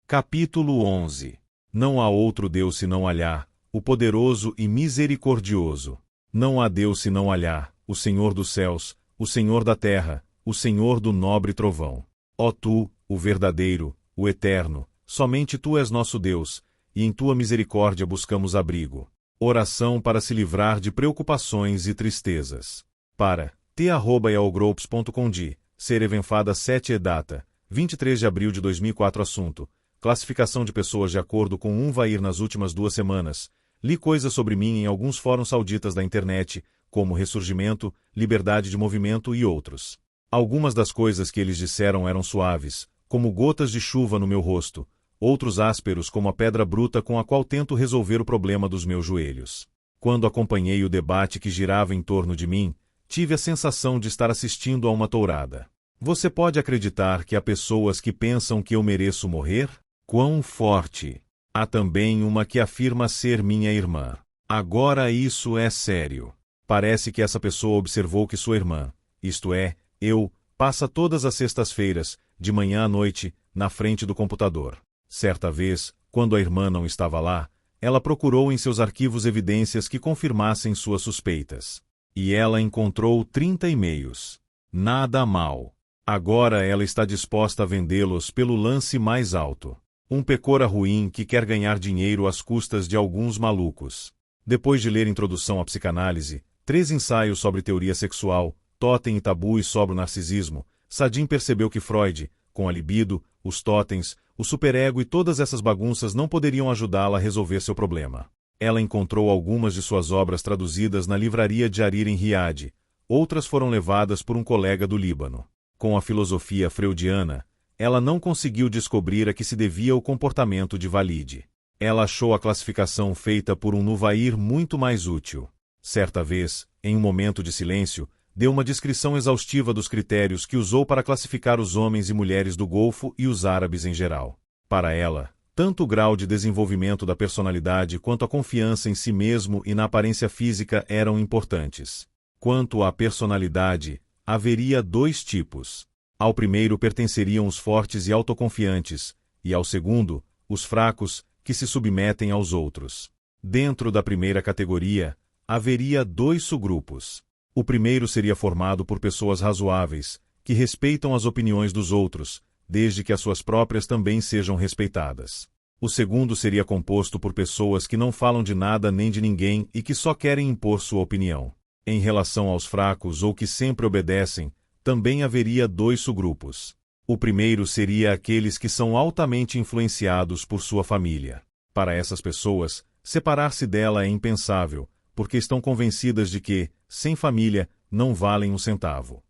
Capítulo 11. Não há outro Deus senão Alá, o poderoso e misericordioso. Não há Deus senão Alá, o Senhor dos céus, o Senhor da terra, o Senhor do nobre trovão. Ó tu, o verdadeiro, o eterno, somente tu és nosso Deus, e em tua misericórdia buscamos abrigo. Oração para se livrar de preocupações e tristezas. Para t@ealgroups.com ser evenfada 7 e data, 23 de abril de 2004. Assunto: classificação de pessoas de acordo com Vair. Nas últimas 2 semanas, li coisas sobre mim em alguns fóruns sauditas da internet, como ressurgimento, liberdade de movimento e outros. Algumas das coisas que eles disseram eram suaves, como gotas de chuva no meu rosto, outros ásperos como a pedra bruta com a qual tento resolver o problema dos meus joelhos. Quando acompanhei o debate que girava em torno de mim, tive a sensação de estar assistindo a uma tourada. Você pode acreditar que há pessoas que pensam que eu mereço morrer? Quão forte! Há também uma que afirma ser minha irmã. Agora isso é sério. Parece que essa pessoa observou que sua irmã, isto é, eu, passa todas as sextas-feiras, de manhã à noite, na frente do computador. Certa vez, quando a irmã não estava lá, ela procurou em seus arquivos evidências que confirmassem suas suspeitas. E ela encontrou 30 e-mails. Nada mal. Agora ela está disposta a vendê-los pelo lance mais alto. Um pecora ruim que quer ganhar dinheiro às custas de alguns malucos. Depois de ler Introdução à Psicanálise, 3 ensaios sobre teoria sexual, totem e tabu e sobre o narcisismo, Sadim percebeu que Freud, com a libido, os totens, o superego e todas essas bagunças não poderiam ajudá-la a resolver seu problema. Ela encontrou algumas de suas obras traduzidas na livraria de Jarir em Riad, outras foram levadas por um colega do Líbano. Com a filosofia freudiana, ela não conseguiu descobrir a que se devia o comportamento de Valide. Ela achou a classificação feita por Vair muito mais útil. Certa vez, em um momento de silêncio, deu uma descrição exaustiva dos critérios que usou para classificar os homens e mulheres do Golfo e os árabes em geral. Para ela, tanto o grau de desenvolvimento da personalidade quanto a confiança em si mesmo e na aparência física eram importantes. Quanto à personalidade, haveria 2 tipos. Ao primeiro pertenceriam os fortes e autoconfiantes, e ao segundo, os fracos, que se submetem aos outros. Dentro da primeira categoria, haveria 2 subgrupos. O primeiro seria formado por pessoas razoáveis, que respeitam as opiniões dos outros, desde que as suas próprias também sejam respeitadas. O segundo seria composto por pessoas que não falam de nada nem de ninguém e que só querem impor sua opinião. Em relação aos fracos ou que sempre obedecem, também haveria 2 subgrupos. O primeiro seria aqueles que são altamente influenciados por sua família. Para essas pessoas, separar-se dela é impensável, porque estão convencidas de que, sem família, não valem um centavo.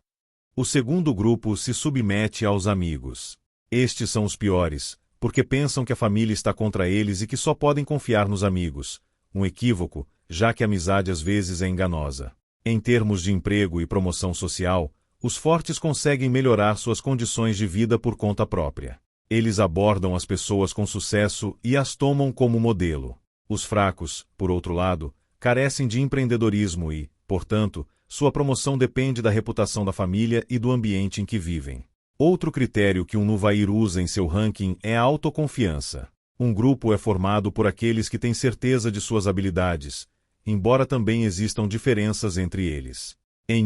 O segundo grupo se submete aos amigos. Estes são os piores, porque pensam que a família está contra eles e que só podem confiar nos amigos. Um equívoco, já que a amizade às vezes é enganosa. Em termos de emprego e promoção social, os fortes conseguem melhorar suas condições de vida por conta própria. Eles abordam as pessoas com sucesso e as tomam como modelo. Os fracos, por outro lado, carecem de empreendedorismo e, portanto, sua promoção depende da reputação da família e do ambiente em que vivem. Outro critério que Vair usa em seu ranking é a autoconfiança. Um grupo é formado por aqueles que têm certeza de suas habilidades, embora também existam diferenças entre eles. Em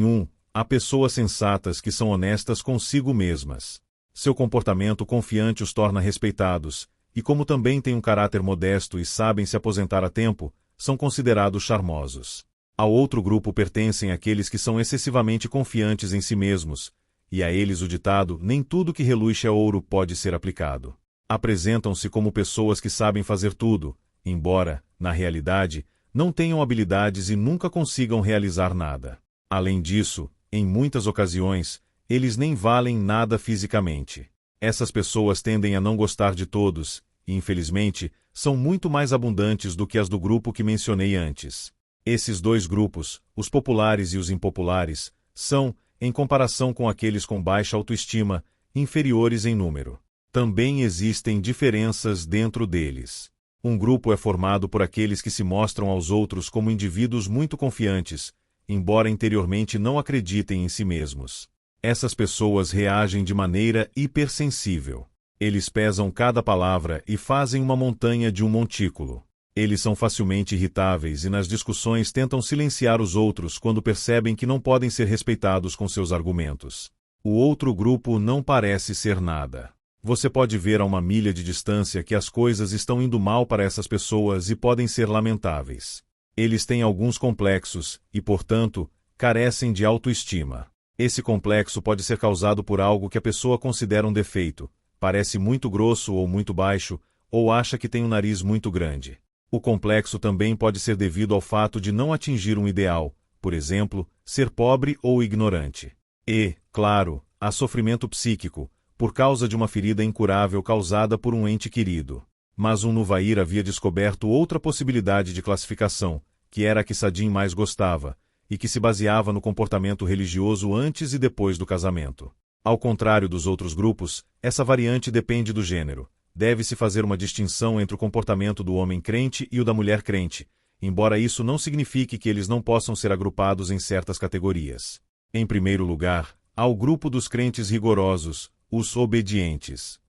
há pessoas sensatas que são honestas consigo mesmas. Seu comportamento confiante os torna respeitados, e como também têm um caráter modesto e sabem se aposentar a tempo, são considerados charmosos. Ao outro grupo pertencem aqueles que são excessivamente confiantes em si mesmos, e a eles o ditado "nem tudo que reluz é ouro" pode ser aplicado. Apresentam-se como pessoas que sabem fazer tudo, embora, na realidade, não tenham habilidades e nunca consigam realizar nada. Além disso, em muitas ocasiões, eles nem valem nada fisicamente. Essas pessoas tendem a não gostar de todos, e infelizmente, são muito mais abundantes do que as do grupo que mencionei antes. Esses 2 grupos, os populares e os impopulares, são, em comparação com aqueles com baixa autoestima, inferiores em número. Também existem diferenças dentro deles. Um grupo é formado por aqueles que se mostram aos outros como indivíduos muito confiantes, embora interiormente não acreditem em si mesmos. Essas pessoas reagem de maneira hipersensível. Eles pesam cada palavra e fazem uma montanha de um montículo. Eles são facilmente irritáveis e nas discussões tentam silenciar os outros quando percebem que não podem ser respeitados com seus argumentos. O outro grupo não parece ser nada. Você pode ver a uma milha de distância que as coisas estão indo mal para essas pessoas e podem ser lamentáveis. Eles têm alguns complexos e, portanto, carecem de autoestima. Esse complexo pode ser causado por algo que a pessoa considera um defeito, parece muito grosso ou muito baixo, ou acha que tem um nariz muito grande. O complexo também pode ser devido ao fato de não atingir um ideal, por exemplo, ser pobre ou ignorante. E, claro, há sofrimento psíquico, por causa de uma ferida incurável causada por um ente querido. Mas Nuvair havia descoberto outra possibilidade de classificação, que era a que Sadim mais gostava, e que se baseava no comportamento religioso antes e depois do casamento. Ao contrário dos outros grupos, essa variante depende do gênero. Deve-se fazer uma distinção entre o comportamento do homem crente e o da mulher crente, embora isso não signifique que eles não possam ser agrupados em certas categorias. Em primeiro lugar, há o grupo dos crentes rigorosos, os obedientes.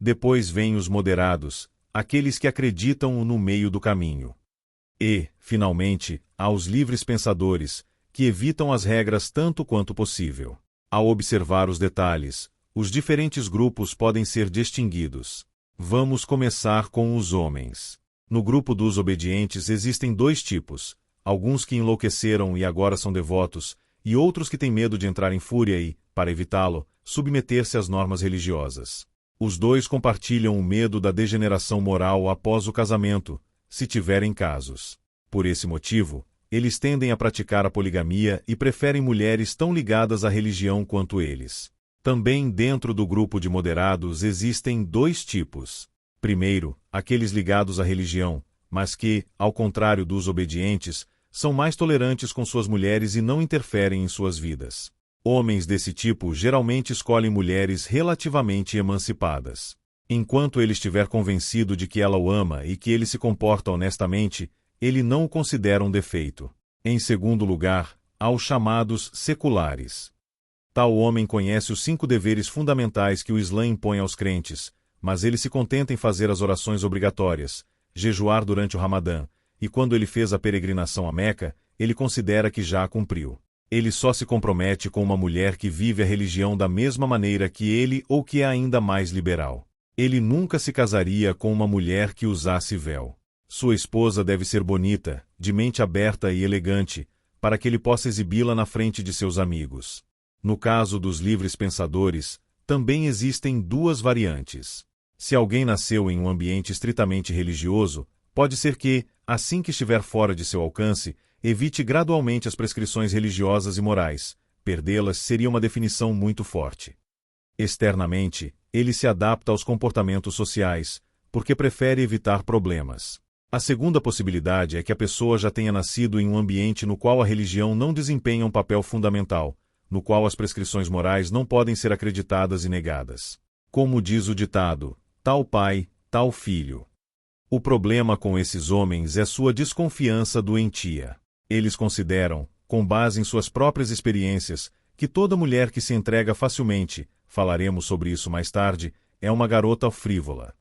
Depois vêm os moderados, aqueles que acreditam no meio do caminho. E, finalmente, há os livres pensadores, que evitam as regras tanto quanto possível. Ao observar os detalhes, os diferentes grupos podem ser distinguidos. Vamos começar com os homens. No grupo dos obedientes existem dois tipos, alguns que enlouqueceram e agora são devotos, e outros que têm medo de entrar em fúria e, para evitá-lo, submeter-se às normas religiosas. Os dois compartilham o medo da degeneração moral após o casamento, se tiverem casos. Por esse motivo, eles tendem a praticar a poligamia e preferem mulheres tão ligadas à religião quanto eles. Também dentro do grupo de moderados existem dois tipos. Primeiro, aqueles ligados à religião, mas que, ao contrário dos obedientes, são mais tolerantes com suas mulheres e não interferem em suas vidas. Homens desse tipo geralmente escolhem mulheres relativamente emancipadas. Enquanto ele estiver convencido de que ela o ama e que ele se comporta honestamente, ele não o considera um defeito. Em segundo lugar, há os chamados seculares. Tal homem conhece os 5 deveres fundamentais que o Islã impõe aos crentes, mas ele se contenta em fazer as orações obrigatórias, jejuar durante o Ramadã, e quando ele fez a peregrinação a Meca, ele considera que já a cumpriu. Ele só se compromete com uma mulher que vive a religião da mesma maneira que ele ou que é ainda mais liberal. Ele nunca se casaria com uma mulher que usasse véu. Sua esposa deve ser bonita, de mente aberta e elegante, para que ele possa exibi-la na frente de seus amigos. No caso dos livres pensadores, também existem duas variantes. Se alguém nasceu em um ambiente estritamente religioso, pode ser que, assim que estiver fora de seu alcance, evite gradualmente as prescrições religiosas e morais. Perdê-las seria uma definição muito forte. Externamente, ele se adapta aos comportamentos sociais, porque prefere evitar problemas. A segunda possibilidade é que a pessoa já tenha nascido em um ambiente no qual a religião não desempenha um papel fundamental, no qual as prescrições morais não podem ser acreditadas e negadas. Como diz o ditado, tal pai, tal filho. O problema com esses homens é sua desconfiança doentia. Eles consideram, com base em suas próprias experiências, que toda mulher que se entrega facilmente, falaremos sobre isso mais tarde, é uma garota frívola.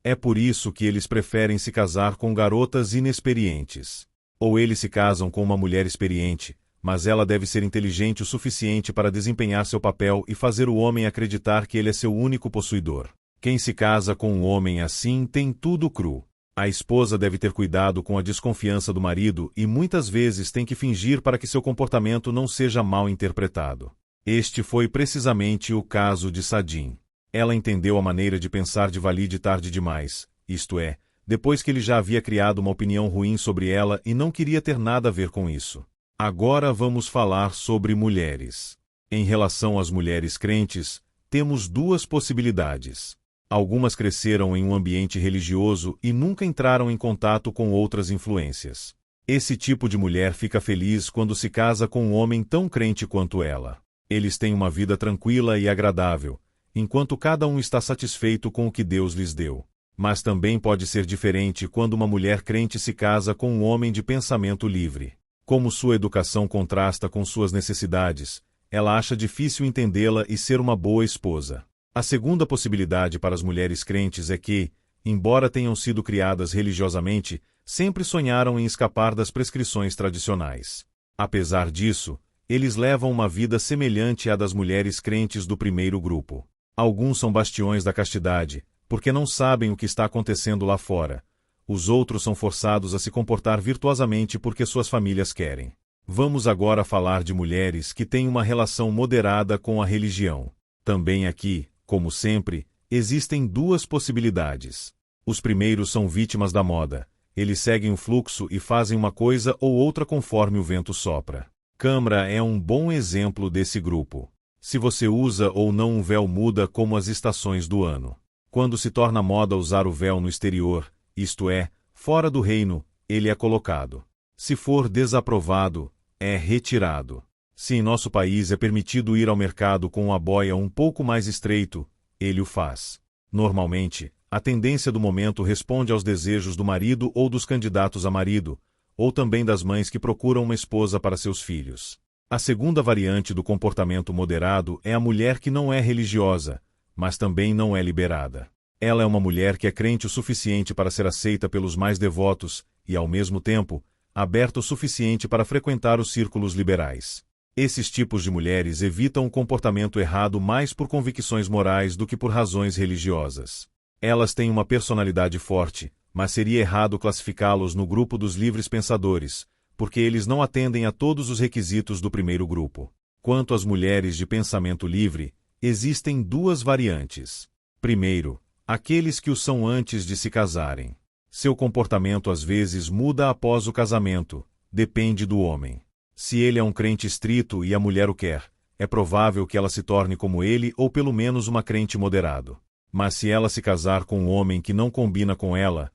É por isso que eles preferem se casar com garotas inexperientes. Ou eles se casam com uma mulher experiente, mas ela deve ser inteligente o suficiente para desempenhar seu papel e fazer o homem acreditar que ele é seu único possuidor. Quem se casa com um homem assim tem tudo cru. A esposa deve ter cuidado com a desconfiança do marido e muitas vezes tem que fingir para que seu comportamento não seja mal interpretado. Este foi precisamente o caso de Sadim. Ela entendeu a maneira de pensar de Walid tarde demais, isto é, depois que ele já havia criado uma opinião ruim sobre ela e não queria ter nada a ver com isso. Agora vamos falar sobre mulheres. Em relação às mulheres crentes, temos duas possibilidades. Algumas cresceram em um ambiente religioso e nunca entraram em contato com outras influências. Esse tipo de mulher fica feliz quando se casa com um homem tão crente quanto ela. Eles têm uma vida tranquila e agradável, enquanto cada um está satisfeito com o que Deus lhes deu. Mas também pode ser diferente quando uma mulher crente se casa com um homem de pensamento livre. Como sua educação contrasta com suas necessidades, ela acha difícil entendê-la e ser uma boa esposa. A segunda possibilidade para as mulheres crentes é que, embora tenham sido criadas religiosamente, sempre sonharam em escapar das prescrições tradicionais. Apesar disso, eles levam uma vida semelhante à das mulheres crentes do primeiro grupo. Alguns são bastiões da castidade, porque não sabem o que está acontecendo lá fora. Os outros são forçados a se comportar virtuosamente porque suas famílias querem. Vamos agora falar de mulheres que têm uma relação moderada com a religião. Também aqui, como sempre, existem duas possibilidades. Os primeiros são vítimas da moda. Eles seguem o fluxo e fazem uma coisa ou outra conforme o vento sopra. Câmara é um bom exemplo desse grupo. Se você usa ou não um véu muda como as estações do ano. Quando se torna moda usar o véu no exterior, isto é, fora do reino, ele é colocado. Se for desaprovado, é retirado. Se em nosso país é permitido ir ao mercado com uma boia um pouco mais estreito, ele o faz. Normalmente, a tendência do momento responde aos desejos do marido ou dos candidatos a marido, ou também das mães que procuram uma esposa para seus filhos. A segunda variante do comportamento moderado é a mulher que não é religiosa, mas também não é liberada. Ela é uma mulher que é crente o suficiente para ser aceita pelos mais devotos e, ao mesmo tempo, aberta o suficiente para frequentar os círculos liberais. Esses tipos de mulheres evitam o comportamento errado mais por convicções morais do que por razões religiosas. Elas têm uma personalidade forte, mas seria errado classificá-los no grupo dos livres pensadores, porque eles não atendem a todos os requisitos do primeiro grupo. Quanto às mulheres de pensamento livre, existem duas variantes. Primeiro, aqueles que o são antes de se casarem. Seu comportamento às vezes muda após o casamento, depende do homem. Se ele é um crente estrito e a mulher o quer, é provável que ela se torne como ele ou pelo menos uma crente moderado. Mas se ela se casar com um homem que não combina com ela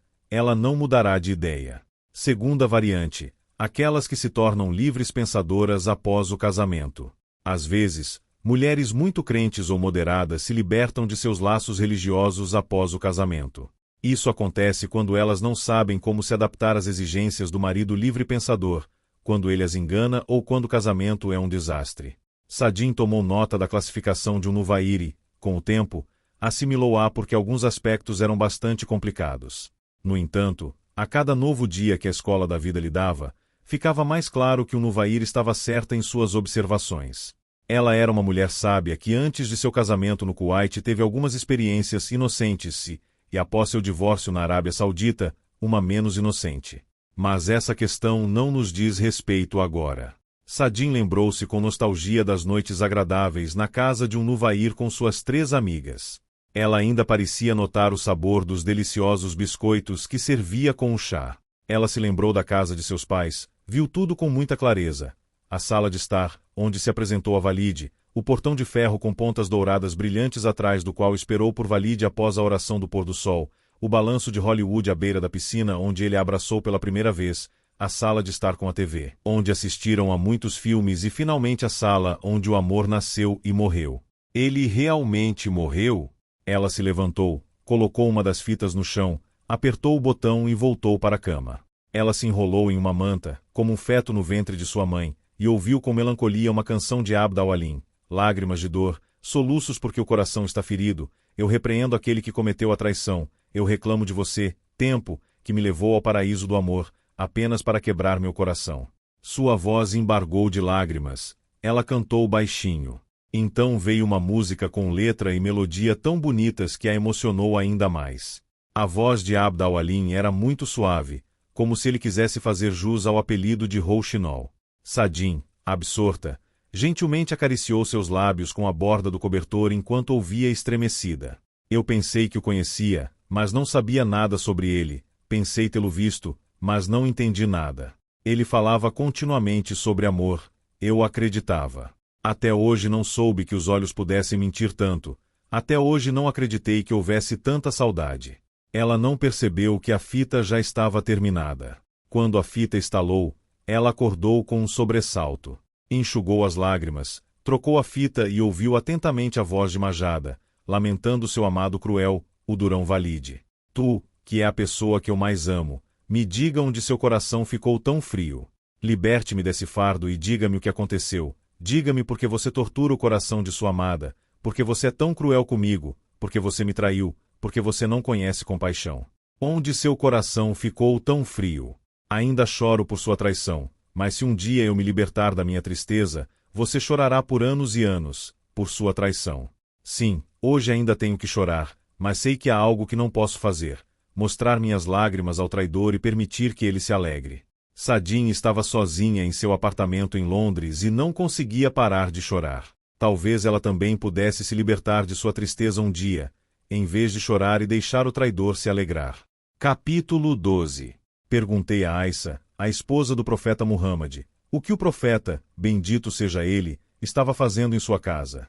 não mudará de ideia. Segunda variante, aquelas que se tornam livres pensadoras após o casamento. Às vezes, mulheres muito crentes ou moderadas se libertam de seus laços religiosos após o casamento. Isso acontece quando elas não sabem como se adaptar às exigências do marido livre pensador, quando ele as engana ou quando o casamento é um desastre. Sadin tomou nota da classificação de um Nuvairi, com o tempo, assimilou-a porque alguns aspectos eram bastante complicados. No entanto, a cada novo dia que a escola da vida lhe dava, ficava mais claro que o Nuvairi estava certa em suas observações. Ela era uma mulher sábia que antes de seu casamento no Kuwait teve algumas experiências inocentes e após seu divórcio na Arábia Saudita, uma menos inocente. Mas essa questão não nos diz respeito agora. Sadin lembrou-se com nostalgia das noites agradáveis na casa de um Nuvair com suas 3 amigas. Ela ainda parecia notar o sabor dos deliciosos biscoitos que servia com o chá. Ela se lembrou da casa de seus pais, viu tudo com muita clareza. A sala de estar, onde se apresentou a Valide, o portão de ferro com pontas douradas brilhantes atrás do qual esperou por Valide após a oração do pôr do sol, o balanço de Hollywood à beira da piscina onde ele a abraçou pela primeira vez, a sala de estar com a TV, onde assistiram a muitos filmes e finalmente a sala onde o amor nasceu e morreu. Ele realmente morreu? Ela se levantou, colocou uma das fitas no chão, apertou o botão e voltou para a cama. Ela se enrolou em uma manta, como um feto no ventre de sua mãe, e ouviu com melancolia uma canção de Abd al-Halim, lágrimas de dor, soluços porque o coração está ferido, eu repreendo aquele que cometeu a traição, eu reclamo de você, tempo, que me levou ao paraíso do amor, apenas para quebrar meu coração. Sua voz embargou de lágrimas. Ela cantou baixinho. Então veio uma música com letra e melodia tão bonitas que a emocionou ainda mais. A voz de Abd al-Halim era muito suave, como se ele quisesse fazer jus ao apelido de Rouxinol. Sadin, absorta, gentilmente acariciou seus lábios com a borda do cobertor enquanto ouvia estremecida. Eu pensei que o conhecia, mas não sabia nada sobre ele. Pensei tê-lo visto, mas não entendi nada. Ele falava continuamente sobre amor. Eu acreditava. Até hoje não soube que os olhos pudessem mentir tanto. Até hoje não acreditei que houvesse tanta saudade. Ela não percebeu que a fita já estava terminada. Quando a fita estalou, ela acordou com um sobressalto. Enxugou as lágrimas, trocou a fita e ouviu atentamente a voz de Majada, lamentando seu amado cruel, o Durão Valide. Tu, que é a pessoa que eu mais amo, me diga onde seu coração ficou tão frio. Liberte-me desse fardo e diga-me o que aconteceu. Diga-me porque você tortura o coração de sua amada, porque você é tão cruel comigo, porque você me traiu, porque você não conhece compaixão. Onde seu coração ficou tão frio? Ainda choro por sua traição, mas se um dia eu me libertar da minha tristeza, você chorará por anos e anos, por sua traição. Sim, hoje ainda tenho que chorar, mas sei que há algo que não posso fazer: mostrar minhas lágrimas ao traidor e permitir que ele se alegre. Sadie estava sozinha em seu apartamento em Londres e não conseguia parar de chorar. Talvez ela também pudesse se libertar de sua tristeza um dia, em vez de chorar e deixar o traidor se alegrar. Capítulo 12. Perguntei a Aisha, a esposa do profeta Muhammad, o que o profeta, bendito seja ele, estava fazendo em sua casa.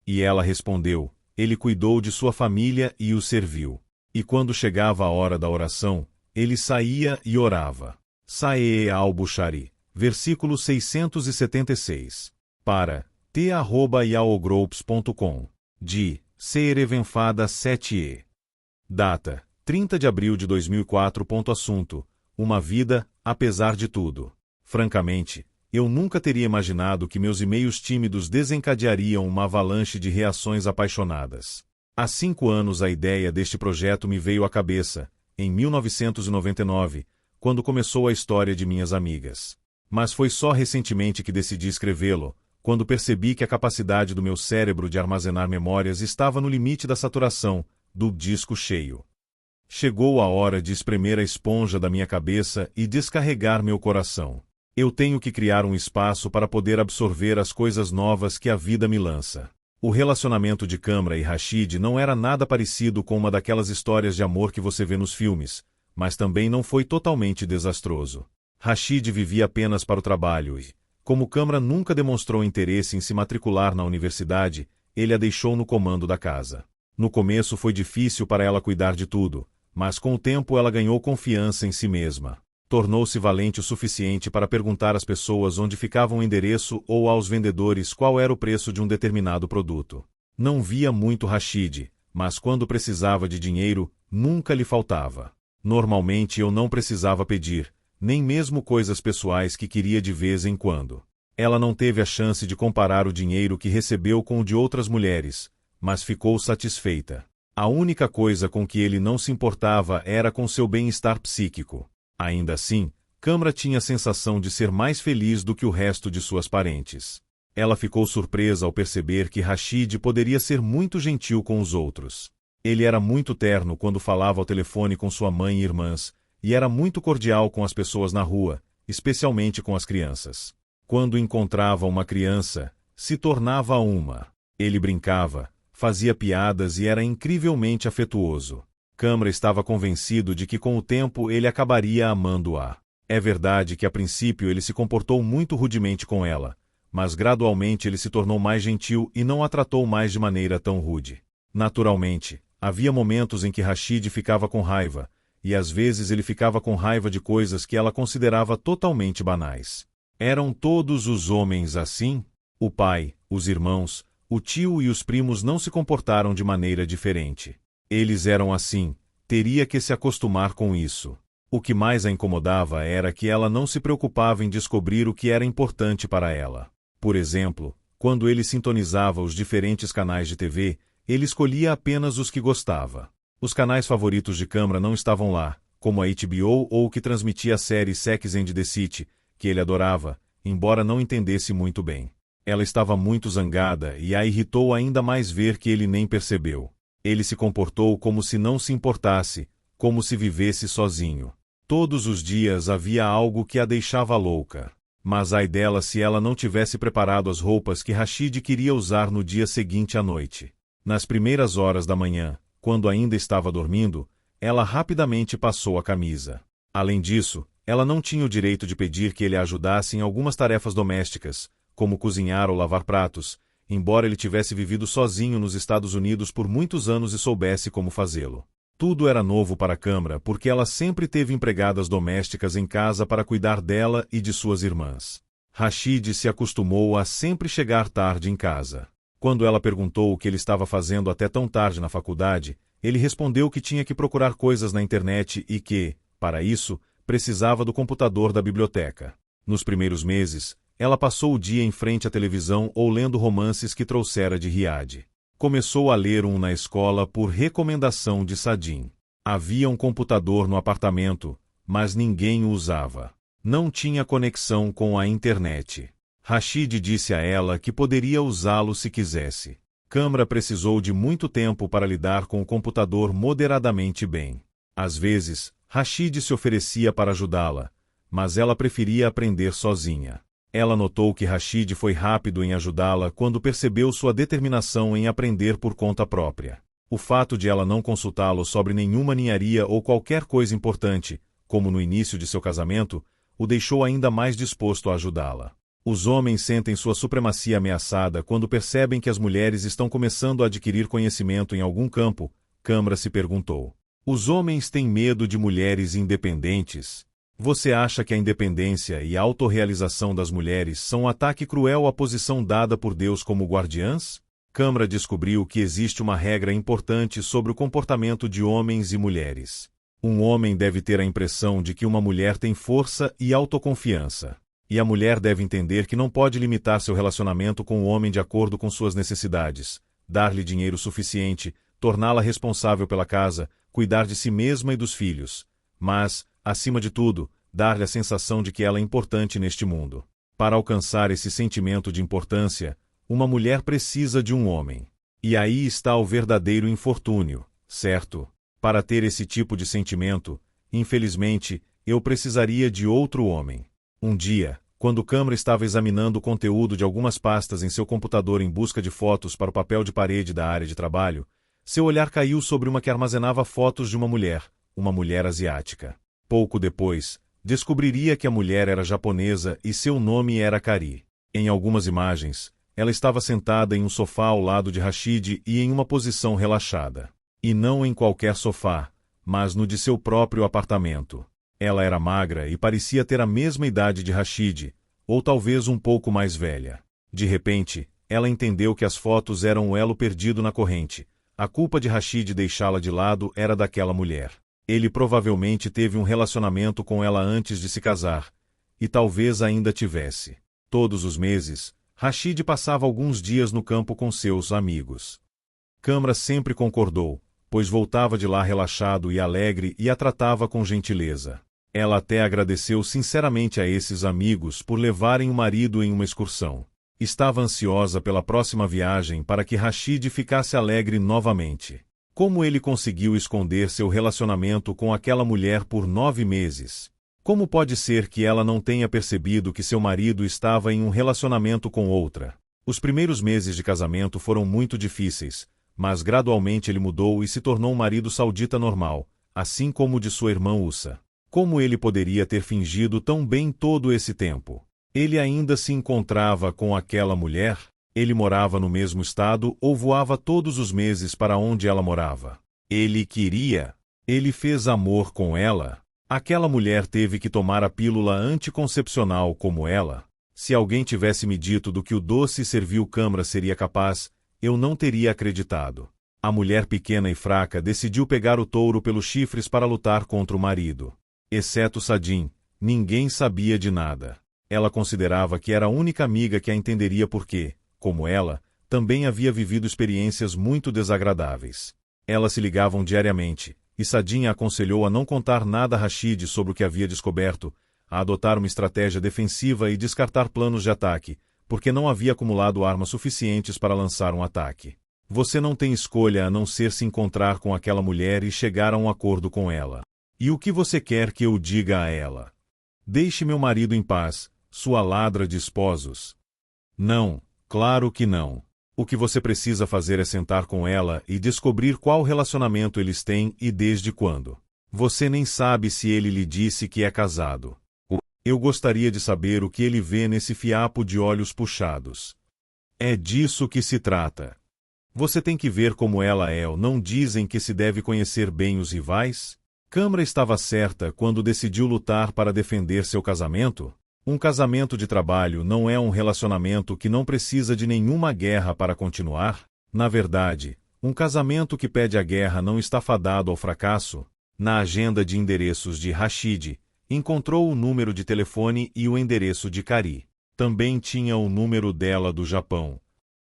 E ela respondeu: ele cuidou de sua família e o serviu. E quando chegava a hora da oração, ele saía e orava. Sahih al-Bukhari, versículo 676. Para t@yahogroups.com. De Seerevenfada 7e. Data: 30 de abril de 2004. Assunto: uma vida, apesar de tudo. Francamente, eu nunca teria imaginado que meus e-mails tímidos desencadeariam uma avalanche de reações apaixonadas. Há 5 anos a ideia deste projeto me veio à cabeça, em 1999, quando começou a história de minhas amigas. Mas foi só recentemente que decidi escrevê-lo, quando percebi que a capacidade do meu cérebro de armazenar memórias estava no limite da saturação, do disco cheio. Chegou a hora de espremer a esponja da minha cabeça e descarregar meu coração. Eu tenho que criar um espaço para poder absorver as coisas novas que a vida me lança. O relacionamento de Kamra e Rashid não era nada parecido com uma daquelas histórias de amor que você vê nos filmes, mas também não foi totalmente desastroso. Rashid vivia apenas para o trabalho e, como Kamra nunca demonstrou interesse em se matricular na universidade, ele a deixou no comando da casa. No começo foi difícil para ela cuidar de tudo, mas com o tempo ela ganhou confiança em si mesma. Tornou-se valente o suficiente para perguntar às pessoas onde ficava um endereço ou aos vendedores qual era o preço de um determinado produto. Não via muito Rashid, mas quando precisava de dinheiro, nunca lhe faltava. Normalmente eu não precisava pedir, nem mesmo coisas pessoais que queria de vez em quando. Ela não teve a chance de comparar o dinheiro que recebeu com o de outras mulheres, mas ficou satisfeita. A única coisa com que ele não se importava era com seu bem-estar psíquico. Ainda assim, Kamra tinha a sensação de ser mais feliz do que o resto de suas parentes. Ela ficou surpresa ao perceber que Rashid poderia ser muito gentil com os outros. Ele era muito terno quando falava ao telefone com sua mãe e irmãs, e era muito cordial com as pessoas na rua, especialmente com as crianças. Quando encontrava uma criança, se tornava uma. Ele brincava, fazia piadas e era incrivelmente afetuoso. Kamra estava convencido de que com o tempo ele acabaria amando-a. É verdade que a princípio ele se comportou muito rudemente com ela, mas gradualmente ele se tornou mais gentil e não a tratou mais de maneira tão rude. Naturalmente, havia momentos em que Rashid ficava com raiva, e às vezes ele ficava com raiva de coisas que ela considerava totalmente banais. Eram todos os homens assim? O pai, os irmãos, o tio e os primos não se comportaram de maneira diferente. Eles eram assim, teria que se acostumar com isso. O que mais a incomodava era que ela não se preocupava em descobrir o que era importante para ela. Por exemplo, quando ele sintonizava os diferentes canais de TV, ele escolhia apenas os que gostava. Os canais favoritos de Kamra não estavam lá, como a HBO ou o que transmitia a série Sex and the City, que ele adorava, embora não entendesse muito bem. Ela estava muito zangada e a irritou ainda mais ver que ele nem percebeu. Ele se comportou como se não se importasse, como se vivesse sozinho. Todos os dias havia algo que a deixava louca. Mas ai dela se ela não tivesse preparado as roupas que Rashid queria usar no dia seguinte à noite. Nas primeiras horas da manhã, quando ainda estava dormindo, ela rapidamente passou a camisa. Além disso, ela não tinha o direito de pedir que ele a ajudasse em algumas tarefas domésticas, como cozinhar ou lavar pratos, embora ele tivesse vivido sozinho nos Estados Unidos por muitos anos e soubesse como fazê-lo. Tudo era novo para Kamra porque ela sempre teve empregadas domésticas em casa para cuidar dela e de suas irmãs. Rashid se acostumou a sempre chegar tarde em casa. Quando ela perguntou o que ele estava fazendo até tão tarde na faculdade, ele respondeu que tinha que procurar coisas na internet e que, para isso, precisava do computador da biblioteca. Nos primeiros meses, ela passou o dia em frente à televisão ou lendo romances que trouxera de Riad. Começou a ler um na escola por recomendação de Sadim. Havia um computador no apartamento, mas ninguém o usava. Não tinha conexão com a internet. Rashid disse a ela que poderia usá-lo se quisesse. Kamra precisou de muito tempo para lidar com o computador moderadamente bem. Às vezes, Rashid se oferecia para ajudá-la, mas ela preferia aprender sozinha. Ela notou que Rashid foi rápido em ajudá-la quando percebeu sua determinação em aprender por conta própria. O fato de ela não consultá-lo sobre nenhuma ninharia ou qualquer coisa importante, como no início de seu casamento, o deixou ainda mais disposto a ajudá-la. Os homens sentem sua supremacia ameaçada quando percebem que as mulheres estão começando a adquirir conhecimento em algum campo, Kamra se perguntou. Os homens têm medo de mulheres independentes? Você acha que a independência e a autorrealização das mulheres são um ataque cruel à posição dada por Deus como guardiãs? Kamra descobriu que existe uma regra importante sobre o comportamento de homens e mulheres. Um homem deve ter a impressão de que uma mulher tem força e autoconfiança. E a mulher deve entender que não pode limitar seu relacionamento com o homem de acordo com suas necessidades, dar-lhe dinheiro suficiente, torná-la responsável pela casa, cuidar de si mesma e dos filhos. Mas, acima de tudo, dar-lhe a sensação de que ela é importante neste mundo. Para alcançar esse sentimento de importância, uma mulher precisa de um homem. E aí está o verdadeiro infortúnio, certo? Para ter esse tipo de sentimento, infelizmente, eu precisaria de outro homem. Um dia, quando Kamra estava examinando o conteúdo de algumas pastas em seu computador em busca de fotos para o papel de parede da área de trabalho, seu olhar caiu sobre uma que armazenava fotos de uma mulher asiática. Pouco depois, descobriria que a mulher era japonesa e seu nome era Kari. Em algumas imagens, ela estava sentada em um sofá ao lado de Rashid e em uma posição relaxada. E não em qualquer sofá, mas no de seu próprio apartamento. Ela era magra e parecia ter a mesma idade de Rashid, ou talvez um pouco mais velha. De repente, ela entendeu que as fotos eram um elo perdido na corrente. A culpa de Rashid deixá-la de lado era daquela mulher. Ele provavelmente teve um relacionamento com ela antes de se casar, e talvez ainda tivesse. Todos os meses, Rashid passava alguns dias no campo com seus amigos. Kamra sempre concordou, pois voltava de lá relaxado e alegre e a tratava com gentileza. Ela até agradeceu sinceramente a esses amigos por levarem o marido em uma excursão. Estava ansiosa pela próxima viagem para que Rashid ficasse alegre novamente. Como ele conseguiu esconder seu relacionamento com aquela mulher por 9 meses? Como pode ser que ela não tenha percebido que seu marido estava em um relacionamento com outra? Os primeiros meses de casamento foram muito difíceis, mas gradualmente ele mudou e se tornou um marido saudita normal, assim como o de sua irmã Ussa. Como ele poderia ter fingido tão bem todo esse tempo? Ele ainda se encontrava com aquela mulher? Ele morava no mesmo estado ou voava todos os meses para onde ela morava? Ele queria. Ele fez amor com ela? Aquela mulher teve que tomar a pílula anticoncepcional como ela? Se alguém tivesse me dito do que o doce serviu Kamra seria capaz, eu não teria acreditado. A mulher pequena e fraca decidiu pegar o touro pelos chifres para lutar contra o marido. Exceto Sadim, ninguém sabia de nada. Ela considerava que era a única amiga que a entenderia porque, como ela, também havia vivido experiências muito desagradáveis. Elas se ligavam diariamente, e Sadim a aconselhou a não contar nada a Rashid sobre o que havia descoberto, a adotar uma estratégia defensiva e descartar planos de ataque, porque não havia acumulado armas suficientes para lançar um ataque. Você não tem escolha a não ser se encontrar com aquela mulher e chegar a um acordo com ela. E o que você quer que eu diga a ela? Deixe meu marido em paz, sua ladra de esposos. Não, claro que não. O que você precisa fazer é sentar com ela e descobrir qual relacionamento eles têm e desde quando. Você nem sabe se ele lhe disse que é casado. Eu gostaria de saber o que ele vê nesse fiapo de olhos puxados. É disso que se trata. Você tem que ver como ela é, ou não dizem que se deve conhecer bem os rivais? Kamra estava certa quando decidiu lutar para defender seu casamento? Um casamento de trabalho não é um relacionamento que não precisa de nenhuma guerra para continuar? Na verdade, um casamento que pede a guerra não está fadado ao fracasso? Na agenda de endereços de Rashid, encontrou o número de telefone e o endereço de Kari. Também tinha o número dela do Japão.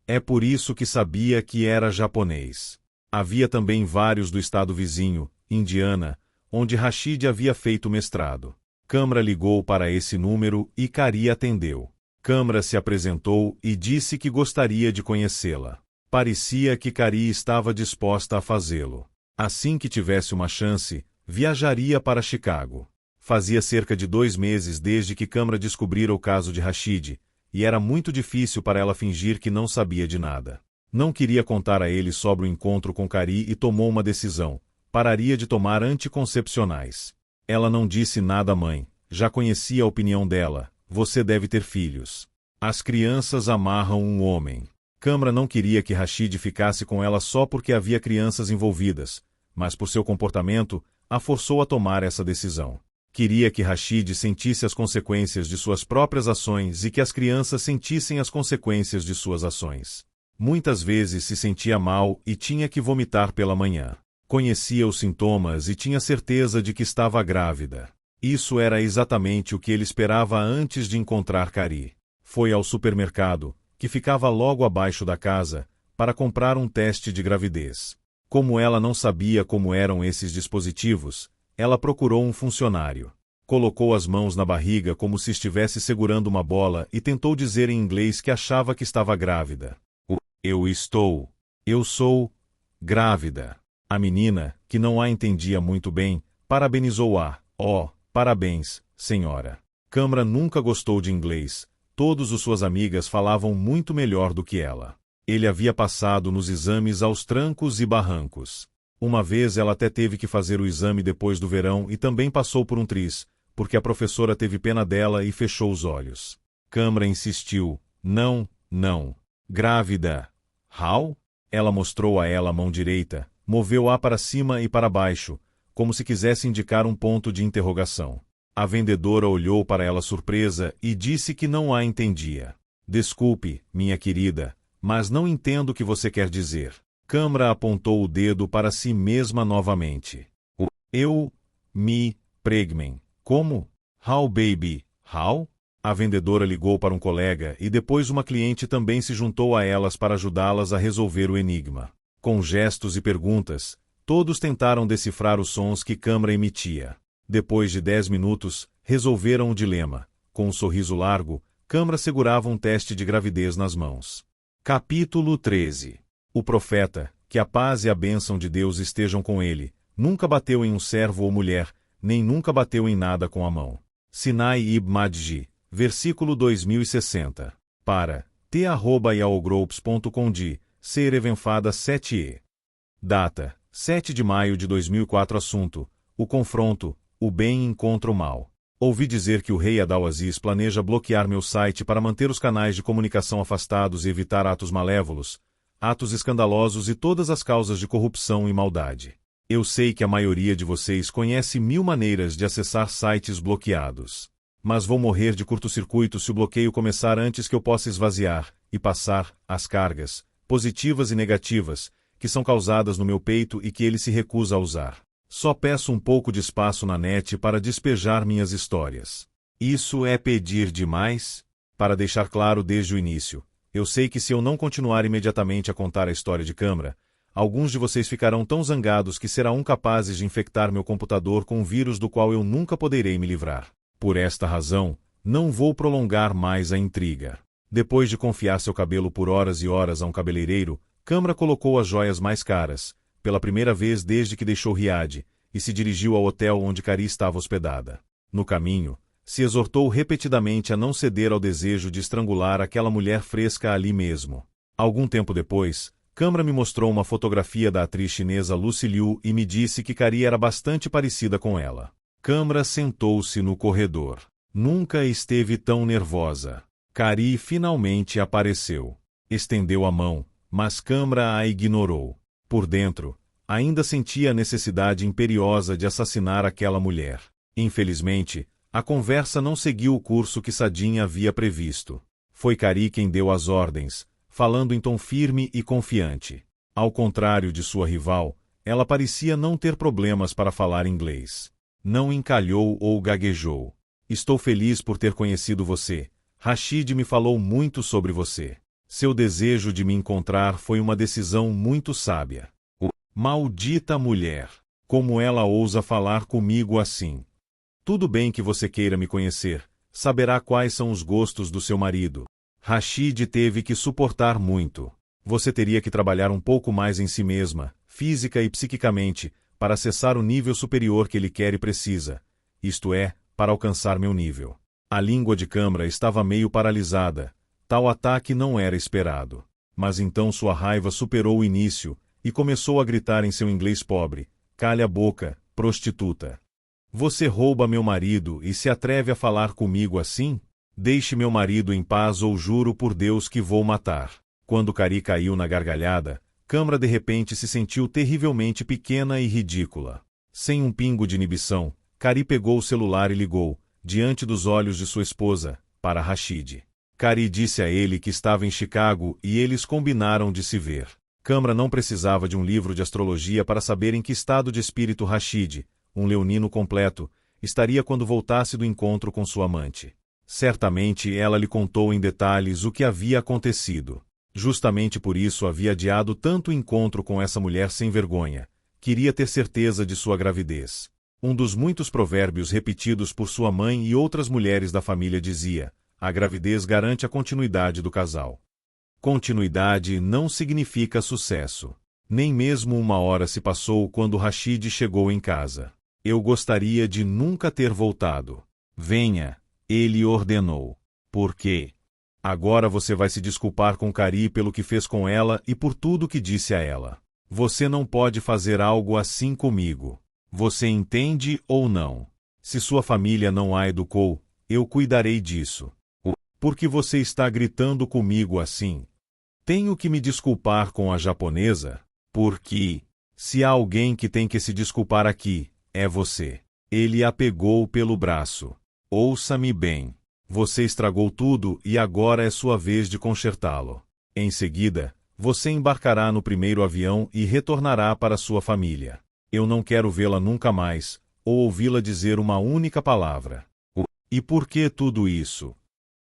É por isso que sabia que era japonês. Havia também vários do estado vizinho, Indiana, onde Rashid havia feito mestrado. Kamra ligou para esse número e Kari atendeu. Kamra se apresentou e disse que gostaria de conhecê-la. Parecia que Kari estava disposta a fazê-lo. Assim que tivesse uma chance, viajaria para Chicago. Fazia cerca de 2 meses desde que Kamra descobrira o caso de Rashid, e era muito difícil para ela fingir que não sabia de nada. Não queria contar a ele sobre o encontro com Kari e tomou uma decisão: pararia de tomar anticoncepcionais. Ela não disse nada à mãe, já conhecia a opinião dela: você deve ter filhos. As crianças amarram um homem. Kamra não queria que Rashid ficasse com ela só porque havia crianças envolvidas, mas por seu comportamento, a forçou a tomar essa decisão. Queria que Rashid sentisse as consequências de suas próprias ações e que as crianças sentissem as consequências de suas ações. Muitas vezes se sentia mal e tinha que vomitar pela manhã. Conhecia os sintomas e tinha certeza de que estava grávida. Isso era exatamente o que ele esperava antes de encontrar Kari. Foi ao supermercado, que ficava logo abaixo da casa, para comprar um teste de gravidez. Como ela não sabia como eram esses dispositivos, ela procurou um funcionário. Colocou as mãos na barriga como se estivesse segurando uma bola e tentou dizer em inglês que achava que estava grávida. Eu sou grávida. A menina, que não a entendia muito bem, parabenizou-a. Parabéns, senhora. Kamra nunca gostou de inglês. Todas as suas amigas falavam muito melhor do que ela. Ele havia passado nos exames aos trancos e barrancos. Uma vez ela até teve que fazer o exame depois do verão e também passou por um tris, porque a professora teve pena dela e fechou os olhos. Kamra insistiu: não. Grávida. How? Ela mostrou a ela a mão direita, moveu-a para cima e para baixo, como se quisesse indicar um ponto de interrogação. A vendedora olhou para ela surpresa e disse que não a entendia. Desculpe, minha querida, mas não entendo o que você quer dizer. Kamra apontou o dedo para si mesma novamente. Pregmen. Como? How, baby? How? A vendedora ligou para um colega e depois uma cliente também se juntou a elas para ajudá-las a resolver o enigma. Com gestos e perguntas, todos tentaram decifrar os sons que Kamra emitia. Depois de 10 minutos, resolveram o dilema. Com um sorriso largo, Kamra segurava um teste de gravidez nas mãos. Capítulo 13. O profeta, que a paz e a bênção de Deus estejam com ele, nunca bateu em um servo ou mulher, nem nunca bateu em nada com a mão. Sinai ibn Madji, versículo 2060. Para t@yaogroups.com de Ser Evenfada 7e. Data: 7 de maio de 2004. Assunto: o confronto, o bem encontra o mal. Ouvi dizer que o rei Adal-Aziz planeja bloquear meu site para manter os canais de comunicação afastados e evitar atos malévolos, atos escandalosos e todas as causas de corrupção e maldade. Eu sei que a maioria de vocês conhece 1000 maneiras de acessar sites bloqueados. Mas vou morrer de curto-circuito se o bloqueio começar antes que eu possa esvaziar e passar as cargas, positivas e negativas, que são causadas no meu peito e que ele se recusa a usar. Só peço um pouco de espaço na net para despejar minhas histórias. Isso é pedir demais? Para deixar claro desde o início, eu sei que se eu não continuar imediatamente a contar a história de Kamra, alguns de vocês ficarão tão zangados que serão capazes de infectar meu computador com um vírus do qual eu nunca poderei me livrar. Por esta razão, não vou prolongar mais a intriga. Depois de confiar seu cabelo por horas e horas a um cabeleireiro, Kamra colocou as joias mais caras, pela primeira vez desde que deixou Riad, e se dirigiu ao hotel onde Kari estava hospedada. No caminho, se exortou repetidamente a não ceder ao desejo de estrangular aquela mulher fresca ali mesmo. Algum tempo depois, Kamra me mostrou uma fotografia da atriz chinesa Lucy Liu e me disse que Kari era bastante parecida com ela. Kamra sentou-se no corredor. Nunca esteve tão nervosa. Kari finalmente apareceu. Estendeu a mão, mas Kamra a ignorou. Por dentro, ainda sentia a necessidade imperiosa de assassinar aquela mulher. Infelizmente, a conversa não seguiu o curso que Sadin havia previsto. Foi Kari quem deu as ordens, falando em tom firme e confiante. Ao contrário de sua rival, ela parecia não ter problemas para falar inglês. Não encalhou ou gaguejou. Estou feliz por ter conhecido você. Rashid me falou muito sobre você. Seu desejo de me encontrar foi uma decisão muito sábia. Maldita mulher! Como ela ousa falar comigo assim? Tudo bem que você queira me conhecer, saberá quais são os gostos do seu marido. Rashid teve que suportar muito. Você teria que trabalhar um pouco mais em si mesma, física e psiquicamente, para acessar o nível superior que ele quer e precisa. Isto é, para alcançar meu nível. A língua de Câmara estava meio paralisada. Tal ataque não era esperado. Mas então sua raiva superou o início, e começou a gritar em seu inglês pobre: "Calha a boca, prostituta! Você rouba meu marido e se atreve a falar comigo assim? Deixe meu marido em paz ou juro por Deus que vou matar." Quando Cari caiu na gargalhada, Câmara de repente se sentiu terrivelmente pequena e ridícula. Sem um pingo de inibição, Cari pegou o celular e ligou, diante dos olhos de sua esposa, para Rashid. Cari disse a ele que estava em Chicago e eles combinaram de se ver. Câmara não precisava de um livro de astrologia para saber em que estado de espírito Rashid, um leonino completo, estaria quando voltasse do encontro com sua amante. Certamente ela lhe contou em detalhes o que havia acontecido. Justamente por isso havia adiado tanto o encontro com essa mulher sem vergonha. Queria ter certeza de sua gravidez. Um dos muitos provérbios repetidos por sua mãe e outras mulheres da família dizia: a gravidez garante a continuidade do casal. Continuidade não significa sucesso. Nem mesmo uma hora se passou quando Rashid chegou em casa. Eu gostaria de nunca ter voltado. Venha, ele ordenou. Por quê? Agora você vai se desculpar com Cari pelo que fez com ela e por tudo que disse a ela. Você não pode fazer algo assim comigo. Você entende ou não? Se sua família não a educou, eu cuidarei disso. Por que você está gritando comigo assim? Tenho que me desculpar com a japonesa? Porque, se há alguém que tem que se desculpar aqui, é você. Ele a pegou pelo braço. Ouça-me bem. Você estragou tudo e agora é sua vez de consertá-lo. Em seguida, você embarcará no primeiro avião e retornará para sua família. Eu não quero vê-la nunca mais, ou ouvi-la dizer uma única palavra. E por que tudo isso?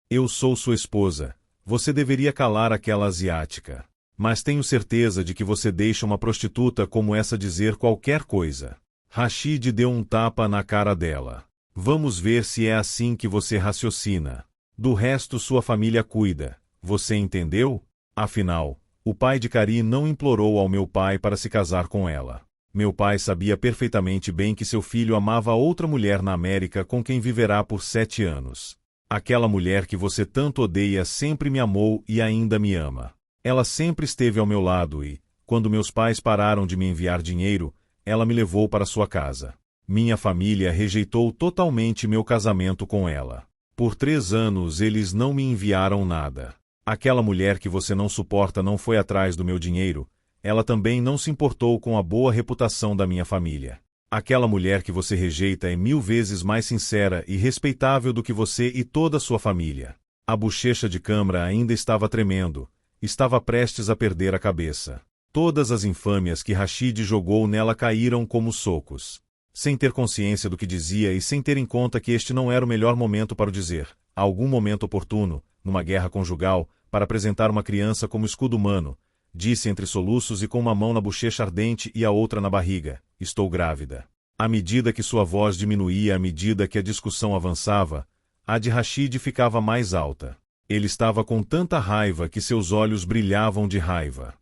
Eu sou sua esposa. Você deveria calar aquela asiática. Mas tenho certeza de que você deixa uma prostituta como essa dizer qualquer coisa. Rashid deu um tapa na cara dela. Vamos ver se é assim que você raciocina. Do resto sua família cuida. Você entendeu? Afinal, o pai de Cari não implorou ao meu pai para se casar com ela. Meu pai sabia perfeitamente bem que seu filho amava outra mulher na América com quem viverá por 7 anos. Aquela mulher que você tanto odeia sempre me amou e ainda me ama. Ela sempre esteve ao meu lado e, quando meus pais pararam de me enviar dinheiro, ela me levou para sua casa. Minha família rejeitou totalmente meu casamento com ela. Por 3 anos eles não me enviaram nada. Aquela mulher que você não suporta não foi atrás do meu dinheiro, ela também não se importou com a boa reputação da minha família. Aquela mulher que você rejeita é 1000 vezes mais sincera e respeitável do que você e toda a sua família. A bochecha de Câmara ainda estava tremendo, estava prestes a perder a cabeça. Todas as infâmias que Rashid jogou nela caíram como socos. Sem ter consciência do que dizia e sem ter em conta que este não era o melhor momento para o dizer, a algum momento oportuno, numa guerra conjugal, para apresentar uma criança como escudo humano, disse entre soluços e com uma mão na bochecha ardente e a outra na barriga: estou grávida. À medida que sua voz diminuía, à medida que a discussão avançava, a de Rashid ficava mais alta. Ele estava com tanta raiva que seus olhos brilhavam de raiva.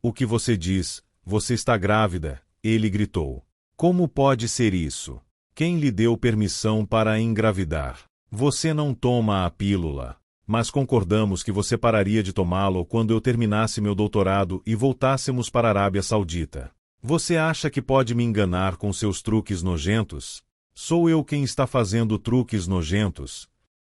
O que você diz? Você está grávida? Ele gritou. Como pode ser isso? Quem lhe deu permissão para engravidar? Você não toma a pílula. Mas concordamos que você pararia de tomá-lo quando eu terminasse meu doutorado e voltássemos para a Arábia Saudita. Você acha que pode me enganar com seus truques nojentos? Sou eu quem está fazendo truques nojentos?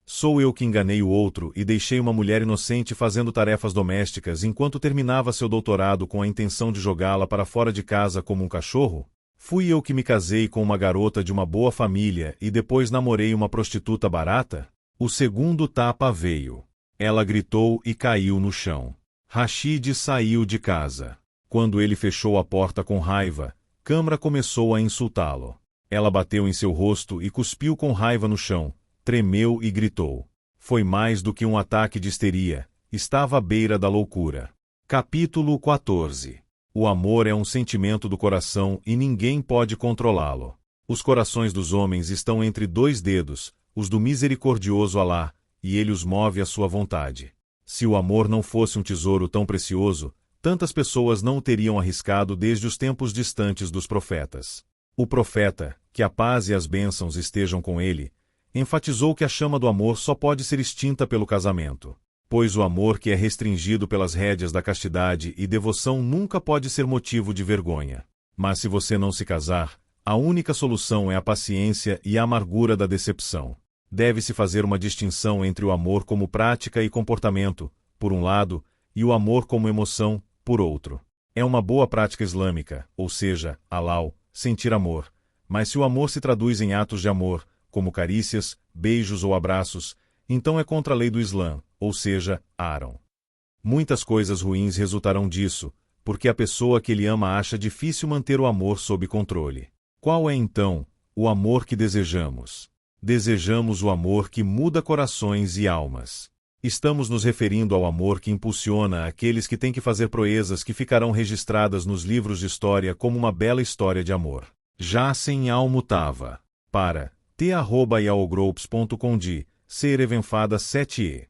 Sou eu que enganei o outro e deixei uma mulher inocente fazendo tarefas domésticas enquanto terminava seu doutorado com a intenção de jogá-la para fora de casa como um cachorro? Fui eu que me casei com uma garota de uma boa família e depois namorei uma prostituta barata? O segundo tapa veio. Ela gritou e caiu no chão. Rashid saiu de casa. Quando ele fechou a porta com raiva, Câmara começou a insultá-lo. Ela bateu em seu rosto e cuspiu com raiva no chão, tremeu e gritou. Foi mais do que um ataque de histeria, estava à beira da loucura. Capítulo 14. O amor é um sentimento do coração e ninguém pode controlá-lo. Os corações dos homens estão entre dois dedos, os do misericordioso Alá, e ele os move à sua vontade. Se o amor não fosse um tesouro tão precioso, tantas pessoas não o teriam arriscado desde os tempos distantes dos profetas. O profeta, que a paz e as bênçãos estejam com ele, enfatizou que a chama do amor só pode ser extinta pelo casamento, pois o amor que é restringido pelas rédeas da castidade e devoção nunca pode ser motivo de vergonha. Mas se você não se casar, a única solução é a paciência e a amargura da decepção. Deve-se fazer uma distinção entre o amor como prática e comportamento, por um lado, e o amor como emoção, por outro. É uma boa prática islâmica, ou seja, halal, sentir amor, mas se o amor se traduz em atos de amor, como carícias, beijos ou abraços, então é contra a lei do Islã, ou seja, haram. Muitas coisas ruins resultarão disso, porque a pessoa que ele ama acha difícil manter o amor sob controle. Qual é então o amor que desejamos? Desejamos o amor que muda corações e almas. Estamos nos referindo ao amor que impulsiona aqueles que têm que fazer proezas que ficarão registradas nos livros de história como uma bela história de amor. Jassen Al-Mutava. Para t@yahogroups.com de Ser Evenfada 7e.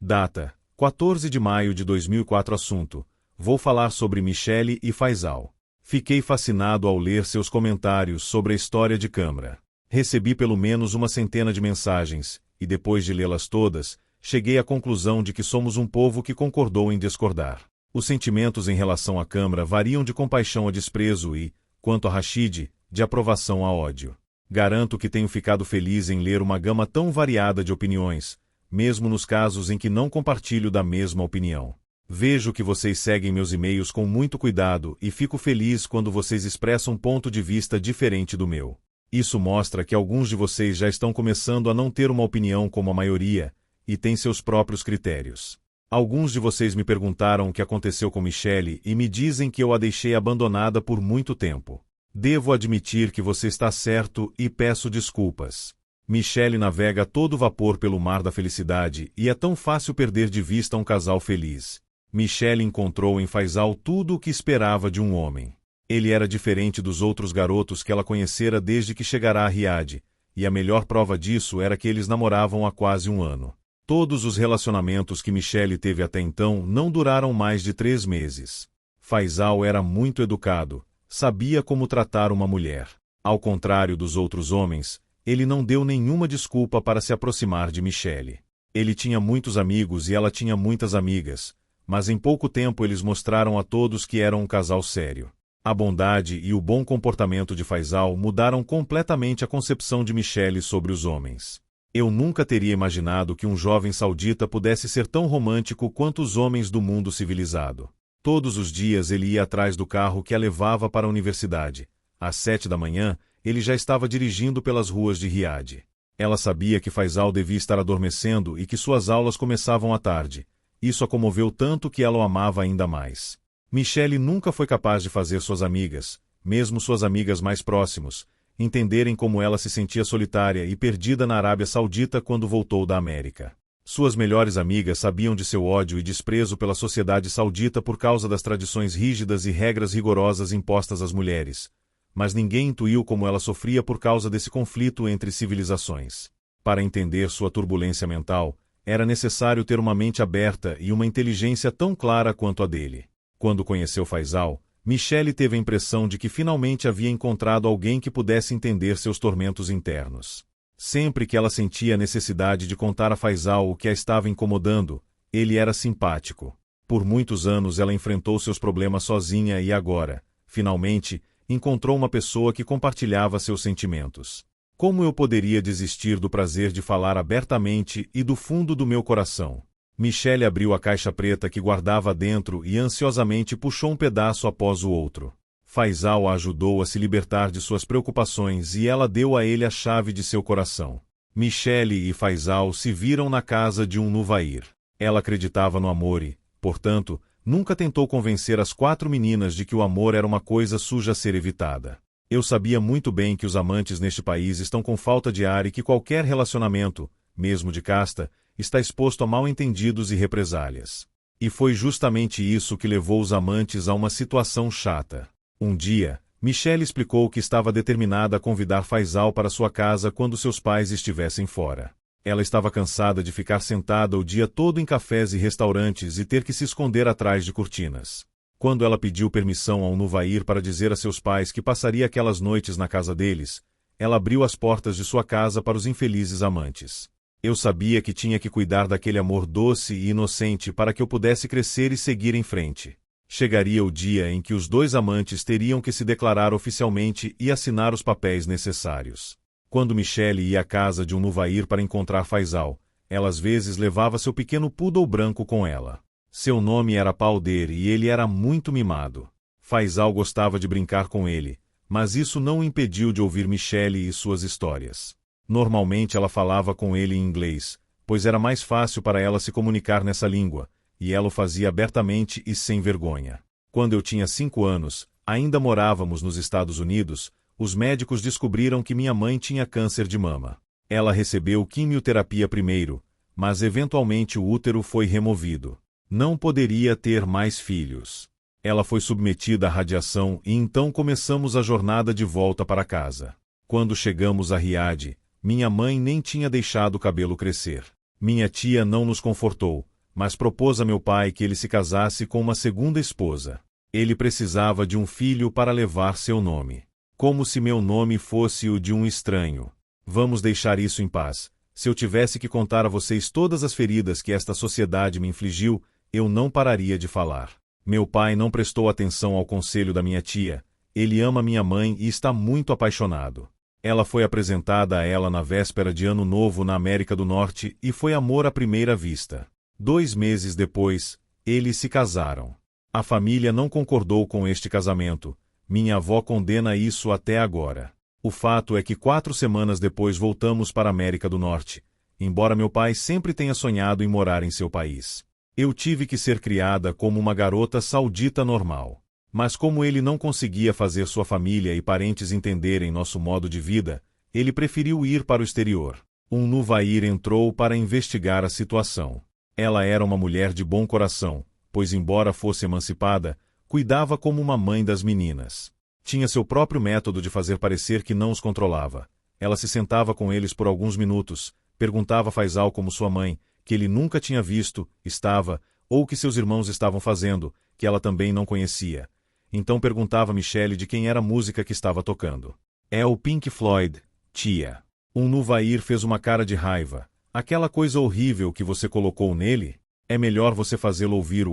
Data: 14 de maio de 2004. Assunto: vou falar sobre Michele e Faisal. Fiquei fascinado ao ler seus comentários sobre a história de Câmara. Recebi pelo menos uma centena de mensagens, e depois de lê-las todas, cheguei à conclusão de que somos um povo que concordou em discordar. Os sentimentos em relação à Câmara variam de compaixão a desprezo e, quanto a Rashid, de aprovação a ódio. Garanto que tenho ficado feliz em ler uma gama tão variada de opiniões, mesmo nos casos em que não compartilho da mesma opinião. Vejo que vocês seguem meus e-mails com muito cuidado e fico feliz quando vocês expressam um ponto de vista diferente do meu. Isso mostra que alguns de vocês já estão começando a não ter uma opinião como a maioria, e têm seus próprios critérios. Alguns de vocês me perguntaram o que aconteceu com Michele e me dizem que eu a deixei abandonada por muito tempo. Devo admitir que você está certo e peço desculpas. Michele navega a todo vapor pelo mar da felicidade e é tão fácil perder de vista um casal feliz. Michele encontrou em Faisal tudo o que esperava de um homem. Ele era diferente dos outros garotos que ela conhecera desde que chegara a Riad, e a melhor prova disso era que eles namoravam há quase um ano. Todos os relacionamentos que Michele teve até então não duraram mais de 3 meses. Faisal era muito educado, sabia como tratar uma mulher. Ao contrário dos outros homens, ele não deu nenhuma desculpa para se aproximar de Michele. Ele tinha muitos amigos e ela tinha muitas amigas, mas em pouco tempo eles mostraram a todos que eram um casal sério. A bondade e o bom comportamento de Faisal mudaram completamente a concepção de Michele sobre os homens. Eu nunca teria imaginado que um jovem saudita pudesse ser tão romântico quanto os homens do mundo civilizado. Todos os dias ele ia atrás do carro que a levava para a universidade. Às 7 da manhã, ele já estava dirigindo pelas ruas de Riad. Ela sabia que Faisal devia estar adormecendo e que suas aulas começavam à tarde. Isso a comoveu tanto que ela o amava ainda mais. Michele nunca foi capaz de fazer suas amigas, mesmo suas amigas mais próximas, entenderem como ela se sentia solitária e perdida na Arábia Saudita quando voltou da América. Suas melhores amigas sabiam de seu ódio e desprezo pela sociedade saudita por causa das tradições rígidas e regras rigorosas impostas às mulheres, mas ninguém intuiu como ela sofria por causa desse conflito entre civilizações. Para entender sua turbulência mental, era necessário ter uma mente aberta e uma inteligência tão clara quanto a dele. Quando conheceu Faisal, Michele teve a impressão de que finalmente havia encontrado alguém que pudesse entender seus tormentos internos. Sempre que ela sentia a necessidade de contar a Faisal o que a estava incomodando, ele era simpático. Por muitos anos ela enfrentou seus problemas sozinha e agora, finalmente, encontrou uma pessoa que compartilhava seus sentimentos. Como eu poderia desistir do prazer de falar abertamente e do fundo do meu coração? Michele abriu a caixa preta que guardava dentro e ansiosamente puxou um pedaço após o outro. Faisal a ajudou a se libertar de suas preocupações e ela deu a ele a chave de seu coração. Michele e Faisal se viram na casa de um Nuvair. Ela acreditava no amor e, portanto, nunca tentou convencer as 4 meninas de que o amor era uma coisa suja a ser evitada. Eu sabia muito bem que os amantes neste país estão com falta de ar e que qualquer relacionamento, mesmo de casta, está exposto a mal-entendidos e represálias. E foi justamente isso que levou os amantes a uma situação chata. Um dia, Michelle explicou que estava determinada a convidar Faisal para sua casa quando seus pais estivessem fora. Ela estava cansada de ficar sentada o dia todo em cafés e restaurantes e ter que se esconder atrás de cortinas. Quando ela pediu permissão ao Nuvair para dizer a seus pais que passaria aquelas noites na casa deles, ela abriu as portas de sua casa para os infelizes amantes. Eu sabia que tinha que cuidar daquele amor doce e inocente para que eu pudesse crescer e seguir em frente. Chegaria o dia em que os dois amantes teriam que se declarar oficialmente e assinar os papéis necessários. Quando Michelle ia à casa de um Nuvair para encontrar Faisal, ela às vezes levava seu pequeno poodle branco com ela. Seu nome era Powder e ele era muito mimado. Faisal gostava de brincar com ele, mas isso não o impediu de ouvir Michelle e suas histórias. Normalmente ela falava com ele em inglês, pois era mais fácil para ela se comunicar nessa língua, e ela o fazia abertamente e sem vergonha. Quando eu tinha 5 anos, ainda morávamos nos Estados Unidos, os médicos descobriram que minha mãe tinha câncer de mama. Ela recebeu quimioterapia primeiro, mas eventualmente o útero foi removido. Não poderia ter mais filhos. Ela foi submetida à radiação e então começamos a jornada de volta para casa. Quando chegamos a Riad, minha mãe nem tinha deixado o cabelo crescer. Minha tia não nos confortou, mas propôs a meu pai que ele se casasse com uma segunda esposa. Ele precisava de um filho para levar seu nome. Como se meu nome fosse o de um estranho. Vamos deixar isso em paz. Se eu tivesse que contar a vocês todas as feridas que esta sociedade me infligiu, eu não pararia de falar. Meu pai não prestou atenção ao conselho da minha tia. Ele ama minha mãe e está muito apaixonado. Ela foi apresentada a ela na véspera de Ano Novo na América do Norte e foi amor à primeira vista. 2 meses depois, eles se casaram. A família não concordou com este casamento. Minha avó condena isso até agora. O fato é que 4 semanas depois voltamos para a América do Norte, embora meu pai sempre tenha sonhado em morar em seu país. Eu tive que ser criada como uma garota saudita normal. Mas como ele não conseguia fazer sua família e parentes entenderem nosso modo de vida, ele preferiu ir para o exterior. Um Nuvair entrou para investigar a situação. Ela era uma mulher de bom coração, pois embora fosse emancipada, cuidava como uma mãe das meninas. Tinha seu próprio método de fazer parecer que não os controlava. Ela se sentava com eles por alguns minutos, perguntava a Faisal como sua mãe, que ele nunca tinha visto, estava, ou que seus irmãos estavam fazendo, que ela também não conhecia. Então perguntava a Michelle de quem era a música que estava tocando. É o Pink Floyd, tia. Um Nuvair fez uma cara de raiva. Aquela coisa horrível que você colocou nele? É melhor você fazê-lo ouvir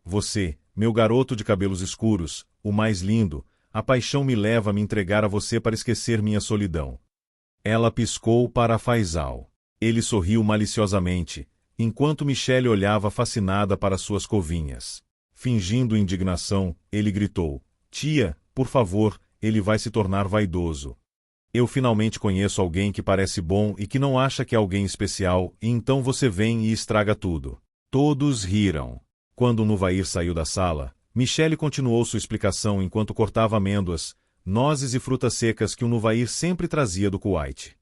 você, meu garoto de cabelos escuros, o mais lindo, a paixão me leva a me entregar a você para esquecer minha solidão. Ela piscou para Faisal. Ele sorriu maliciosamente, enquanto Michelle olhava fascinada para suas covinhas. Fingindo indignação, ele gritou, tia, por favor, ele vai se tornar vaidoso. Eu finalmente conheço alguém que parece bom e que não acha que é alguém especial, e então você vem e estraga tudo. Todos riram. Quando Nuvair saiu da sala, Michelle continuou sua explicação enquanto cortava amêndoas, nozes e frutas secas que o Nuvair sempre trazia do Kuwait.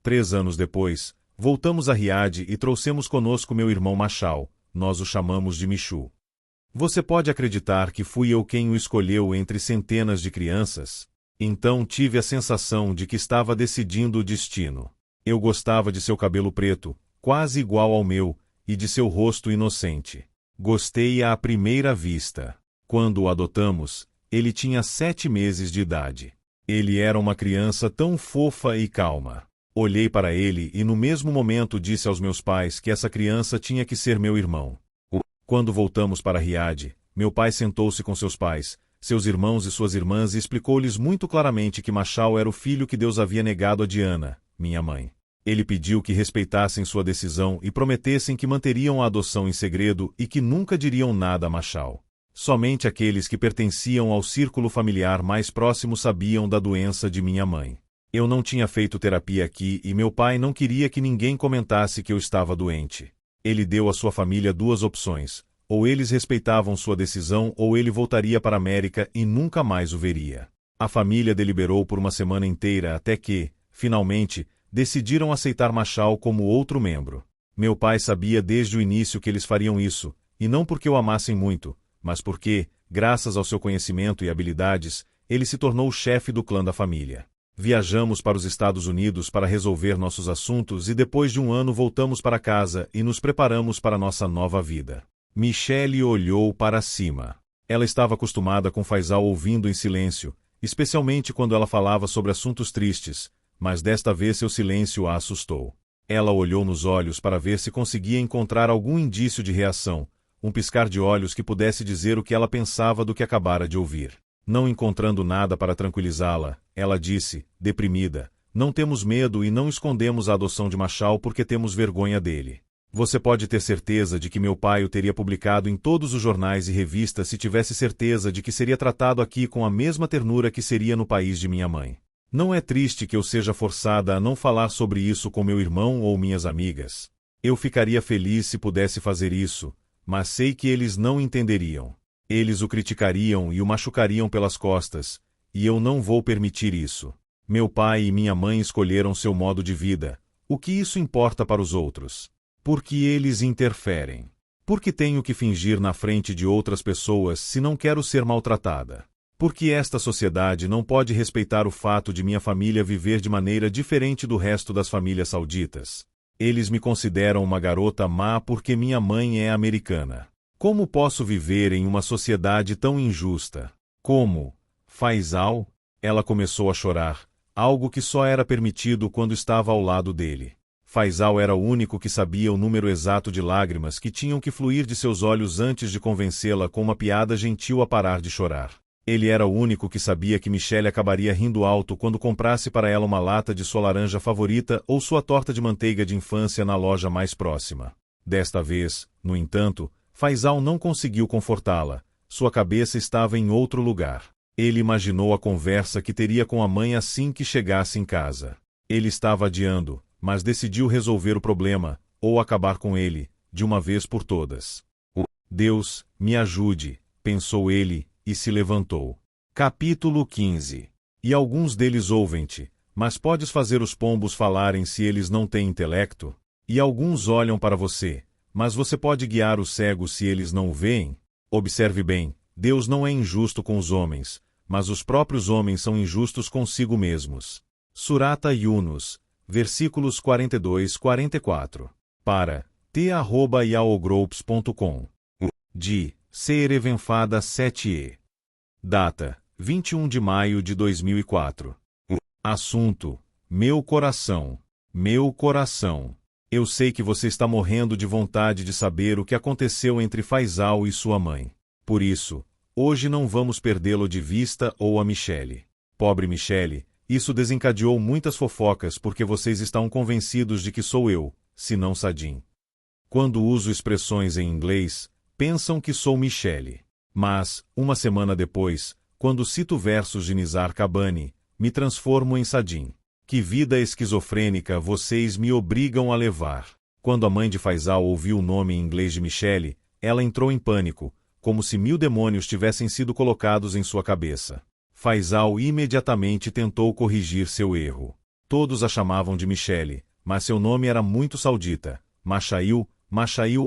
3 anos depois, voltamos a Riad e trouxemos conosco meu irmão Machal, nós o chamamos de Michu. Você pode acreditar que fui eu quem o escolheu entre centenas de crianças? Então tive a sensação de que estava decidindo o destino. Eu gostava de seu cabelo preto, quase igual ao meu, e de seu rosto inocente. Gostei à primeira vista. Quando o adotamos, ele tinha 7 meses de idade. Ele era uma criança tão fofa e calma. Olhei para ele e no mesmo momento disse aos meus pais que essa criança tinha que ser meu irmão. Quando voltamos para Riad, meu pai sentou-se com seus pais, seus irmãos e suas irmãs e explicou-lhes muito claramente que Machal era o filho que Deus havia negado a Diana, minha mãe. Ele pediu que respeitassem sua decisão e prometessem que manteriam a adoção em segredo e que nunca diriam nada a Machal. Somente aqueles que pertenciam ao círculo familiar mais próximo sabiam da doença de minha mãe. Eu não tinha feito terapia aqui e meu pai não queria que ninguém comentasse que eu estava doente. Ele deu à sua família 2 opções, ou eles respeitavam sua decisão ou ele voltaria para a América e nunca mais o veria. A família deliberou por uma semana inteira até que, finalmente, decidiram aceitar Machal como outro membro. Meu pai sabia desde o início que eles fariam isso, e não porque o amassem muito, mas porque, graças ao seu conhecimento e habilidades, ele se tornou o chefe do clã da família. Viajamos para os Estados Unidos para resolver nossos assuntos e depois de um ano voltamos para casa e nos preparamos para nossa nova vida. Michelle olhou para cima. Ela estava acostumada com Faisal ouvindo em silêncio, especialmente quando ela falava sobre assuntos tristes, mas desta vez seu silêncio a assustou. Ela olhou nos olhos para ver se conseguia encontrar algum indício de reação, um piscar de olhos que pudesse dizer o que ela pensava do que acabara de ouvir. Não encontrando nada para tranquilizá-la, ela disse, deprimida, não temos medo e não escondemos a adoção de Machal porque temos vergonha dele. Você pode ter certeza de que meu pai o teria publicado em todos os jornais e revistas se tivesse certeza de que seria tratado aqui com a mesma ternura que seria no país de minha mãe. Não é triste que eu seja forçada a não falar sobre isso com meu irmão ou minhas amigas. Eu ficaria feliz se pudesse fazer isso, mas sei que eles não entenderiam. Eles o criticariam e o machucariam pelas costas, e eu não vou permitir isso. Meu pai e minha mãe escolheram seu modo de vida. O que isso importa para os outros? Por que eles interferem? Por que tenho que fingir na frente de outras pessoas se não quero ser maltratada? Por que esta sociedade não pode respeitar o fato de minha família viver de maneira diferente do resto das famílias sauditas? Eles me consideram uma garota má porque minha mãe é americana. Como posso viver em uma sociedade tão injusta? Como? Faisal? Ela começou a chorar, algo que só era permitido quando estava ao lado dele. Faisal era o único que sabia o número exato de lágrimas que tinham que fluir de seus olhos antes de convencê-la com uma piada gentil a parar de chorar. Ele era o único que sabia que Michelle acabaria rindo alto quando comprasse para ela uma lata de sua laranja favorita ou sua torta de manteiga de infância na loja mais próxima. Desta vez, no entanto, Faisal não conseguiu confortá-la. Sua cabeça estava em outro lugar. Ele imaginou a conversa que teria com a mãe assim que chegasse em casa. Ele estava adiando, mas decidiu resolver o problema, ou acabar com ele, de uma vez por todas. Deus, me ajude, pensou ele, e se levantou. Capítulo 15. E alguns deles ouvem-te, mas podes fazer os pombos falarem se eles não têm intelecto? E alguns olham para você, mas você pode guiar os cegos se eles não o veem? Observe bem, Deus não é injusto com os homens, mas os próprios homens são injustos consigo mesmos. Surata Yunus, versículos 42-44. Para t@yaogroups.com. De Seerevenfada 7e. Data: 21 de maio de 2004. Assunto: meu coração. Meu coração. Eu sei que você está morrendo de vontade de saber o que aconteceu entre Faisal e sua mãe. Por isso, hoje não vamos perdê-lo de vista ou a Michelle. Pobre Michelle, isso desencadeou muitas fofocas porque vocês estão convencidos de que sou eu, se não Sadim. Quando uso expressões em inglês, pensam que sou Michelle. Mas, uma semana depois, quando cito versos de Nizar Qabbani, me transformo em Sadim. Que vida esquizofrênica vocês me obrigam a levar. Quando a mãe de Faisal ouviu o nome em inglês de Michelle, ela entrou em pânico, como se 1000 demônios tivessem sido colocados em sua cabeça. Faisal imediatamente tentou corrigir seu erro. Todos a chamavam de Michelle, mas seu nome era muito saudita, Machail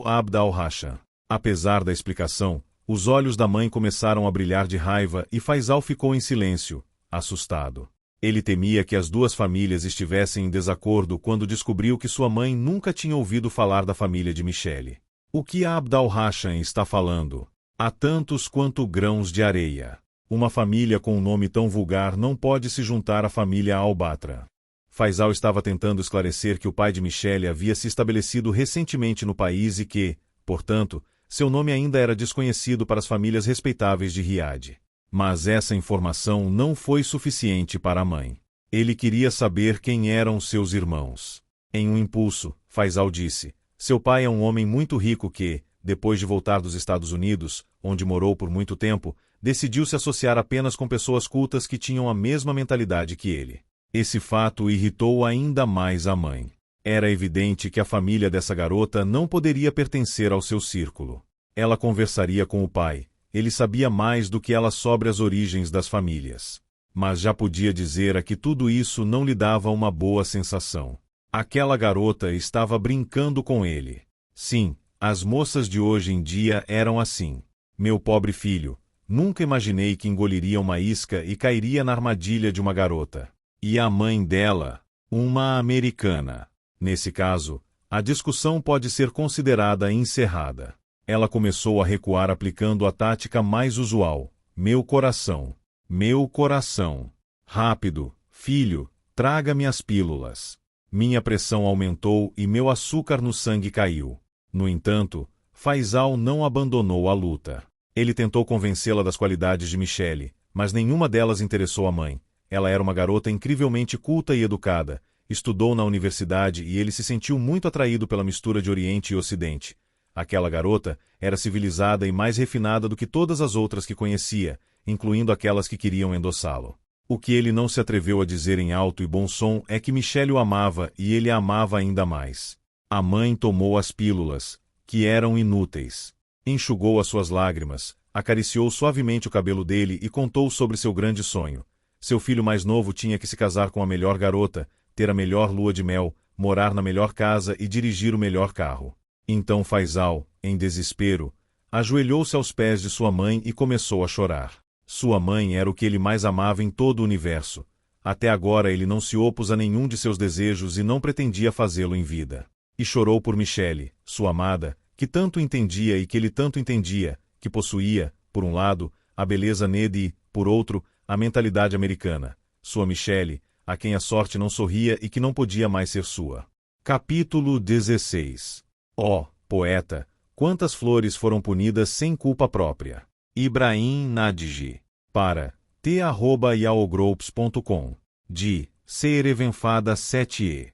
Abd al-Hashan. Apesar da explicação, os olhos da mãe começaram a brilhar de raiva e Faisal ficou em silêncio, assustado. Ele temia que as duas famílias estivessem em desacordo quando descobriu que sua mãe nunca tinha ouvido falar da família de Michelle. O que Abd al-Hashan está falando? Há tantos quanto grãos de areia. Uma família com um nome tão vulgar não pode se juntar à família Al-Batra. Faisal estava tentando esclarecer que o pai de Michelle havia se estabelecido recentemente no país e que, portanto, seu nome ainda era desconhecido para as famílias respeitáveis de Riad. Mas essa informação não foi suficiente para a mãe. Ele queria saber quem eram seus irmãos. Em um impulso, Faisal disse, seu pai é um homem muito rico que, depois de voltar dos Estados Unidos, onde morou por muito tempo, decidiu se associar apenas com pessoas cultas que tinham a mesma mentalidade que ele. Esse fato irritou ainda mais a mãe. Era evidente que a família dessa garota não poderia pertencer ao seu círculo. Ela conversaria com o pai. Ele sabia mais do que ela sobre as origens das famílias. Mas já podia dizer a que tudo isso não lhe dava uma boa sensação. Aquela garota estava brincando com ele. Sim, as moças de hoje em dia eram assim. Meu pobre filho, nunca imaginei que engoliria uma isca e cairia na armadilha de uma garota. E a mãe dela, uma americana. Nesse caso, a discussão pode ser considerada encerrada. Ela começou a recuar aplicando a tática mais usual. Meu coração. Meu coração. Rápido, filho, traga-me as pílulas. Minha pressão aumentou e meu açúcar no sangue caiu. No entanto, Faisal não abandonou a luta. Ele tentou convencê-la das qualidades de Michelle, mas nenhuma delas interessou a mãe. Ela era uma garota incrivelmente culta e educada, estudou na universidade e ele se sentiu muito atraído pela mistura de Oriente e Ocidente. Aquela garota era civilizada e mais refinada do que todas as outras que conhecia, incluindo aquelas que queriam endossá-lo. O que ele não se atreveu a dizer em alto e bom som é que Michelle o amava e ele a amava ainda mais. A mãe tomou as pílulas, que eram inúteis. Enxugou as suas lágrimas, acariciou suavemente o cabelo dele e contou sobre seu grande sonho. Seu filho mais novo tinha que se casar com a melhor garota, ter a melhor lua de mel, morar na melhor casa e dirigir o melhor carro. Então Faisal, em desespero, ajoelhou-se aos pés de sua mãe e começou a chorar. Sua mãe era o que ele mais amava em todo o universo. Até agora ele não se opôs a nenhum de seus desejos e não pretendia fazê-lo em vida. E chorou por Michelle, sua amada, que tanto entendia e que ele tanto entendia, que possuía, por um lado, a beleza Nede e, por outro, a mentalidade americana. Sua Michelle, a quem a sorte não sorria e que não podia mais ser sua. Capítulo 16. Ó, poeta, quantas flores foram punidas sem culpa própria. Ibrahim Nadji. Para t@yaogroups.com. De Seerevenfada 7e.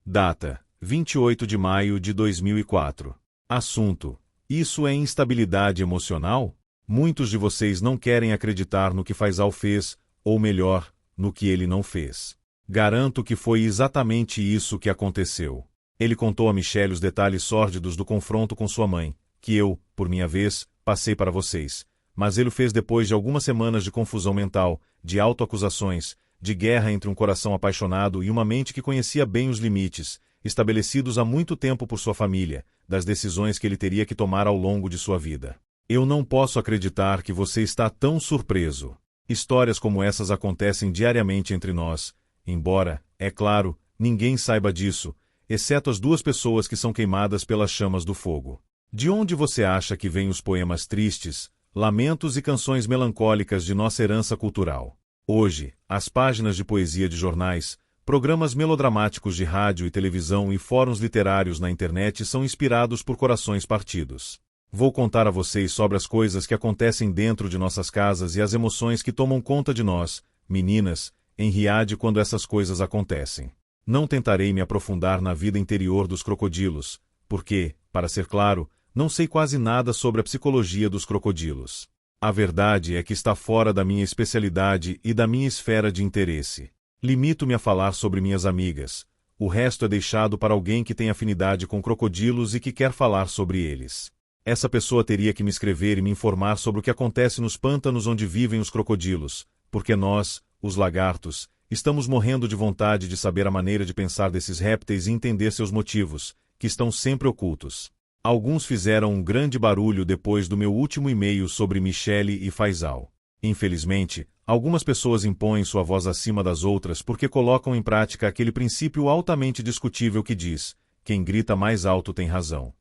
Data: 28 de maio de 2004. Assunto: isso é instabilidade emocional? Muitos de vocês não querem acreditar no que Faisal fez, ou melhor, no que ele não fez. Garanto que foi exatamente isso que aconteceu. Ele contou a Michelle os detalhes sórdidos do confronto com sua mãe, que eu, por minha vez, passei para vocês. Mas ele o fez depois de algumas semanas de confusão mental, de autoacusações, de guerra entre um coração apaixonado e uma mente que conhecia bem os limites, estabelecidos há muito tempo por sua família, das decisões que ele teria que tomar ao longo de sua vida. Eu não posso acreditar que você está tão surpreso. Histórias como essas acontecem diariamente entre nós, embora, é claro, ninguém saiba disso, exceto as duas pessoas que são queimadas pelas chamas do fogo. De onde você acha que vêm os poemas tristes, lamentos e canções melancólicas de nossa herança cultural? Hoje, as páginas de poesia de jornais, programas melodramáticos de rádio e televisão e fóruns literários na internet são inspirados por corações partidos. Vou contar a vocês sobre as coisas que acontecem dentro de nossas casas e as emoções que tomam conta de nós, meninas, em Riad quando essas coisas acontecem. Não tentarei me aprofundar na vida interior dos crocodilos, porque, para ser claro, não sei quase nada sobre a psicologia dos crocodilos. A verdade é que está fora da minha especialidade e da minha esfera de interesse. Limito-me a falar sobre minhas amigas. O resto é deixado para alguém que tem afinidade com crocodilos e que quer falar sobre eles. Essa pessoa teria que me escrever e me informar sobre o que acontece nos pântanos onde vivem os crocodilos, porque nós, os lagartos, estamos morrendo de vontade de saber a maneira de pensar desses répteis e entender seus motivos, que estão sempre ocultos. Alguns fizeram um grande barulho depois do meu último e-mail sobre Michelle e Faisal. Infelizmente, algumas pessoas impõem sua voz acima das outras porque colocam em prática aquele princípio altamente discutível que diz: quem grita mais alto tem razão.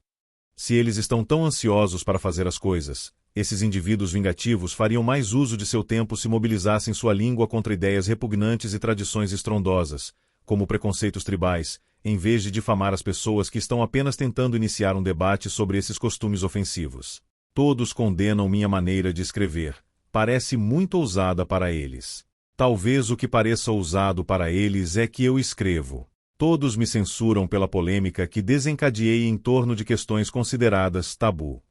Se eles estão tão ansiosos para fazer as coisas, esses indivíduos vingativos fariam mais uso de seu tempo se mobilizassem sua língua contra ideias repugnantes e tradições estrondosas, como preconceitos tribais, em vez de difamar as pessoas que estão apenas tentando iniciar um debate sobre esses costumes ofensivos. Todos condenam minha maneira de escrever. Parece muito ousada para eles. Talvez o que pareça ousado para eles é que eu escrevo. Todos me censuram pela polêmica que desencadeei em torno de questões consideradas tabu.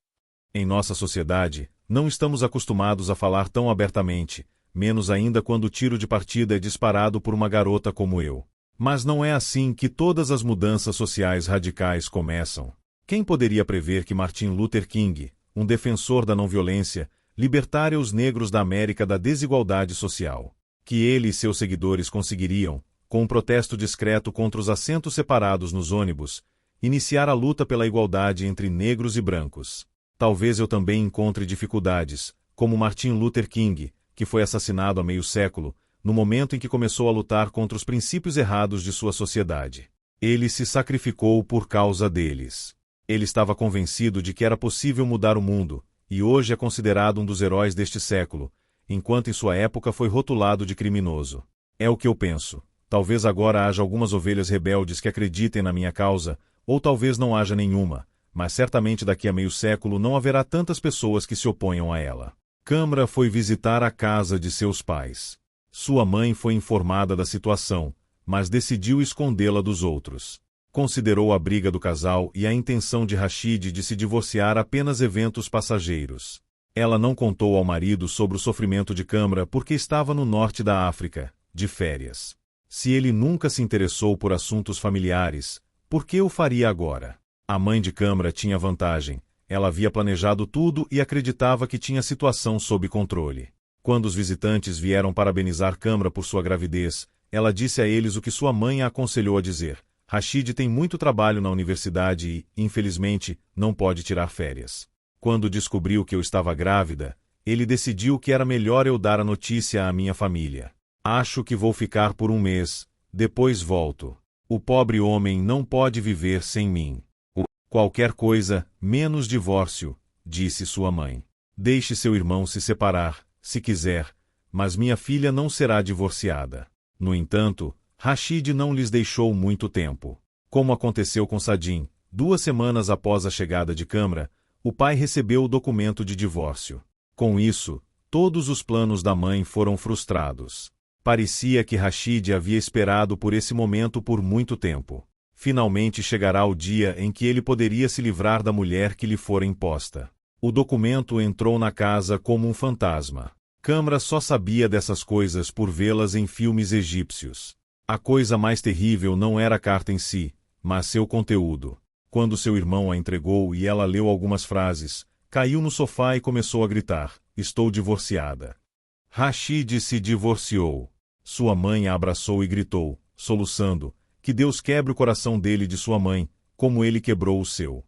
Em nossa sociedade, não estamos acostumados a falar tão abertamente, menos ainda quando o tiro de partida é disparado por uma garota como eu. Mas não é assim que todas as mudanças sociais radicais começam. Quem poderia prever que Martin Luther King, um defensor da não-violência, libertaria os negros da América da desigualdade social? Que ele e seus seguidores conseguiriam, com um protesto discreto contra os assentos separados nos ônibus, iniciar a luta pela igualdade entre negros e brancos. Talvez eu também encontre dificuldades, como Martin Luther King, que foi assassinado há meio século, no momento em que começou a lutar contra os princípios errados de sua sociedade. Ele se sacrificou por causa deles. Ele estava convencido de que era possível mudar o mundo, e hoje é considerado um dos heróis deste século, enquanto em sua época foi rotulado de criminoso. É o que eu penso. Talvez agora haja algumas ovelhas rebeldes que acreditem na minha causa, ou talvez não haja nenhuma, mas certamente daqui a meio século não haverá tantas pessoas que se oponham a ela. Câmara foi visitar a casa de seus pais. Sua mãe foi informada da situação, mas decidiu escondê-la dos outros. Considerou a briga do casal e a intenção de Rashid de se divorciar apenas eventos passageiros. Ela não contou ao marido sobre o sofrimento de Câmara porque estava no norte da África, de férias. Se ele nunca se interessou por assuntos familiares, por que o faria agora? A mãe de Câmara tinha vantagem. Ela havia planejado tudo e acreditava que tinha a situação sob controle. Quando os visitantes vieram parabenizar Câmara por sua gravidez, ela disse a eles o que sua mãe a aconselhou a dizer: Rashid tem muito trabalho na universidade e, infelizmente, não pode tirar férias. Quando descobriu que eu estava grávida, ele decidiu que era melhor eu dar a notícia à minha família. Acho que vou ficar por um mês, depois volto. O pobre homem não pode viver sem mim. Qualquer coisa, menos divórcio, disse sua mãe. Deixe seu irmão se separar, se quiser, mas minha filha não será divorciada. No entanto, Rashid não lhes deixou muito tempo. Como aconteceu com Sadim, 2 semanas após a chegada de Câmara, o pai recebeu o documento de divórcio. Com isso, todos os planos da mãe foram frustrados. Parecia que Rashid havia esperado por esse momento por muito tempo. Finalmente chegará o dia em que ele poderia se livrar da mulher que lhe fora imposta. O documento entrou na casa como um fantasma. Câmara só sabia dessas coisas por vê-las em filmes egípcios. A coisa mais terrível não era a carta em si, mas seu conteúdo. Quando seu irmão a entregou e ela leu algumas frases, caiu no sofá e começou a gritar: "Estou divorciada." Rashid se divorciou. Sua mãe a abraçou e gritou, soluçando: "Que Deus quebre o coração dele e de sua mãe, como ele quebrou o seu."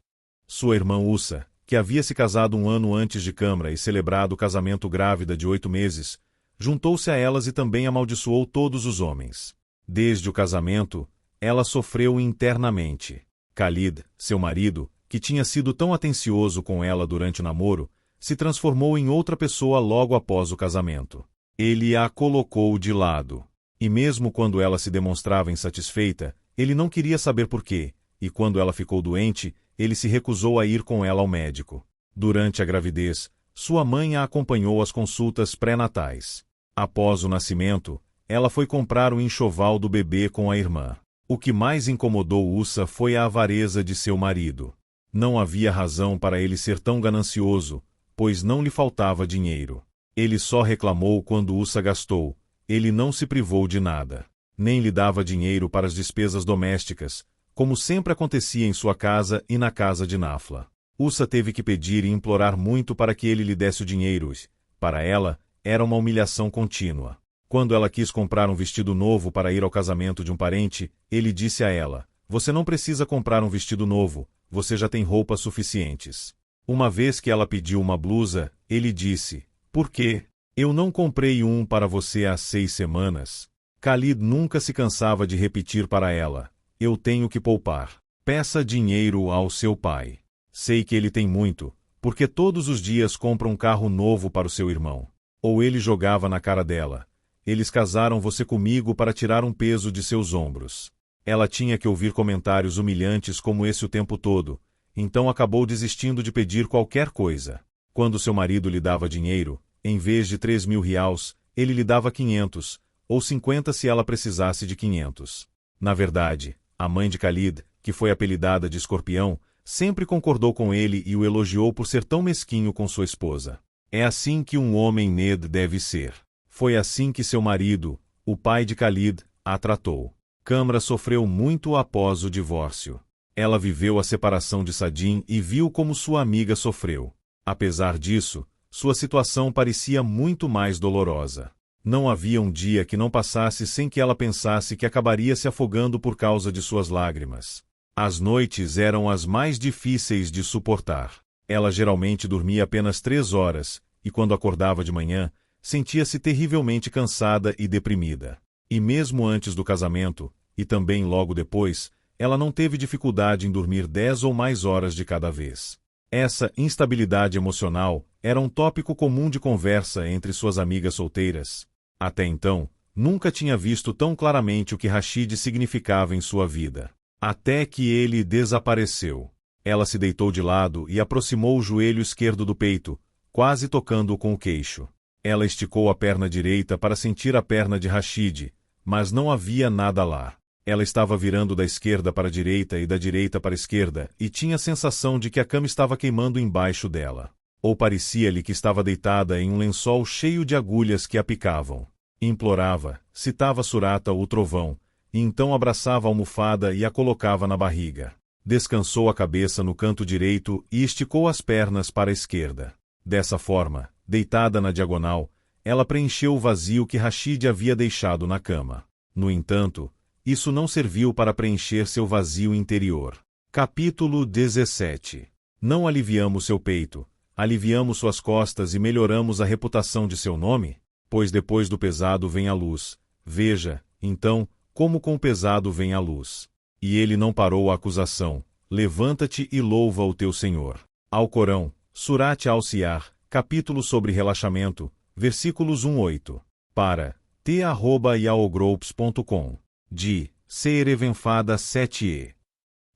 Sua irmã Ussa, que havia se casado um ano antes de Câmara e celebrado o casamento grávida de 8 meses, juntou-se a elas e também amaldiçoou todos os homens. Desde o casamento, ela sofreu internamente. Khalid, seu marido, que tinha sido tão atencioso com ela durante o namoro, se transformou em outra pessoa logo após o casamento. Ele a colocou de lado. E mesmo quando ela se demonstrava insatisfeita, ele não queria saber por quê, e quando ela ficou doente, ele se recusou a ir com ela ao médico. Durante a gravidez, sua mãe a acompanhou às consultas pré-natais. Após o nascimento, ela foi comprar o enxoval do bebê com a irmã. O que mais incomodou Ussa foi a avareza de seu marido. Não havia razão para ele ser tão ganancioso, pois não lhe faltava dinheiro. Ele só reclamou quando Ussa gastou. Ele não se privou de nada. Nem lhe dava dinheiro para as despesas domésticas, como sempre acontecia em sua casa e na casa de Nafla. Ussa teve que pedir e implorar muito para que ele lhe desse o dinheiro. Para ela, era uma humilhação contínua. Quando ela quis comprar um vestido novo para ir ao casamento de um parente, ele disse a ela: "Você não precisa comprar um vestido novo, você já tem roupas suficientes." Uma vez que ela pediu uma blusa, ele disse: "Por quê? Eu não comprei um para você há 6 semanas." Khalid nunca se cansava de repetir para ela: "Eu tenho que poupar. Peça dinheiro ao seu pai. Sei que ele tem muito, porque todos os dias compra um carro novo para o seu irmão." Ou ele jogava na cara dela: "Eles casaram você comigo para tirar um peso de seus ombros." Ela tinha que ouvir comentários humilhantes como esse o tempo todo, então acabou desistindo de pedir qualquer coisa. Quando seu marido lhe dava dinheiro, em vez de 3.000 reais, ele lhe dava 500, ou 50 se ela precisasse de 500. Na verdade, a mãe de Khalid, que foi apelidada de Escorpião, sempre concordou com ele e o elogiou por ser tão mesquinho com sua esposa. É assim que um homem Ned deve ser. Foi assim que seu marido, o pai de Khalid, a tratou. Câmara sofreu muito após o divórcio. Ela viveu a separação de Sadim e viu como sua amiga sofreu. Apesar disso, sua situação parecia muito mais dolorosa. Não havia um dia que não passasse sem que ela pensasse que acabaria se afogando por causa de suas lágrimas. As noites eram as mais difíceis de suportar. Ela geralmente dormia apenas 3 horas, e quando acordava de manhã, sentia-se terrivelmente cansada e deprimida. E mesmo antes do casamento, e também logo depois, ela não teve dificuldade em dormir 10 ou mais horas de cada vez. Essa instabilidade emocional era um tópico comum de conversa entre suas amigas solteiras. Até então, nunca tinha visto tão claramente o que Rashid significava em sua vida. Até que ele desapareceu. Ela se deitou de lado e aproximou o joelho esquerdo do peito, quase tocando-o com o queixo. Ela esticou a perna direita para sentir a perna de Rashid, mas não havia nada lá. Ela estava virando da esquerda para a direita e da direita para a esquerda, e tinha a sensação de que a cama estava queimando embaixo dela. Ou parecia-lhe que estava deitada em um lençol cheio de agulhas que a picavam. Implorava, citava Surata o trovão, e então abraçava a almofada e a colocava na barriga. Descansou a cabeça no canto direito e esticou as pernas para a esquerda. Dessa forma, deitada na diagonal, ela preencheu o vazio que Rashid havia deixado na cama. No entanto, isso não serviu para preencher seu vazio interior. Capítulo 17. Não aliviamos seu peito, aliviamos suas costas e melhoramos a reputação de seu nome? Pois depois do pesado vem a luz. Veja, então, como com o pesado vem a luz. E ele não parou a acusação. Levanta-te e louva o teu Senhor. Alcorão, Surat al-Siyar, capítulo sobre relaxamento, versículos 1-8. Para t@yaogroups.com. De Seerevenfada 7e.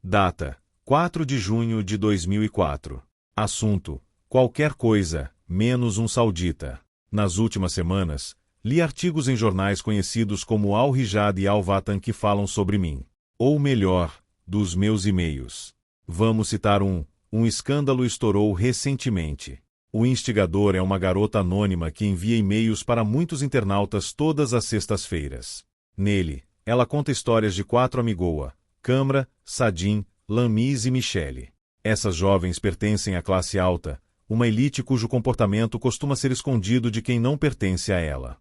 Data: 4 de junho de 2004. Assunto: qualquer coisa, menos um saudita. Nas últimas semanas, li artigos em jornais conhecidos como Al-Rijad e Al-Watan que falam sobre mim. Ou melhor, dos meus e-mails. Vamos citar um escândalo estourou recentemente. O instigador é uma garota anônima que envia e-mails para muitos internautas todas as sextas-feiras. Nele, ela conta histórias de 4 amigoa, Kamra, Sadin, Lamis e Michele. Essas jovens pertencem à classe alta, uma elite cujo comportamento costuma ser escondido de quem não pertence a ela.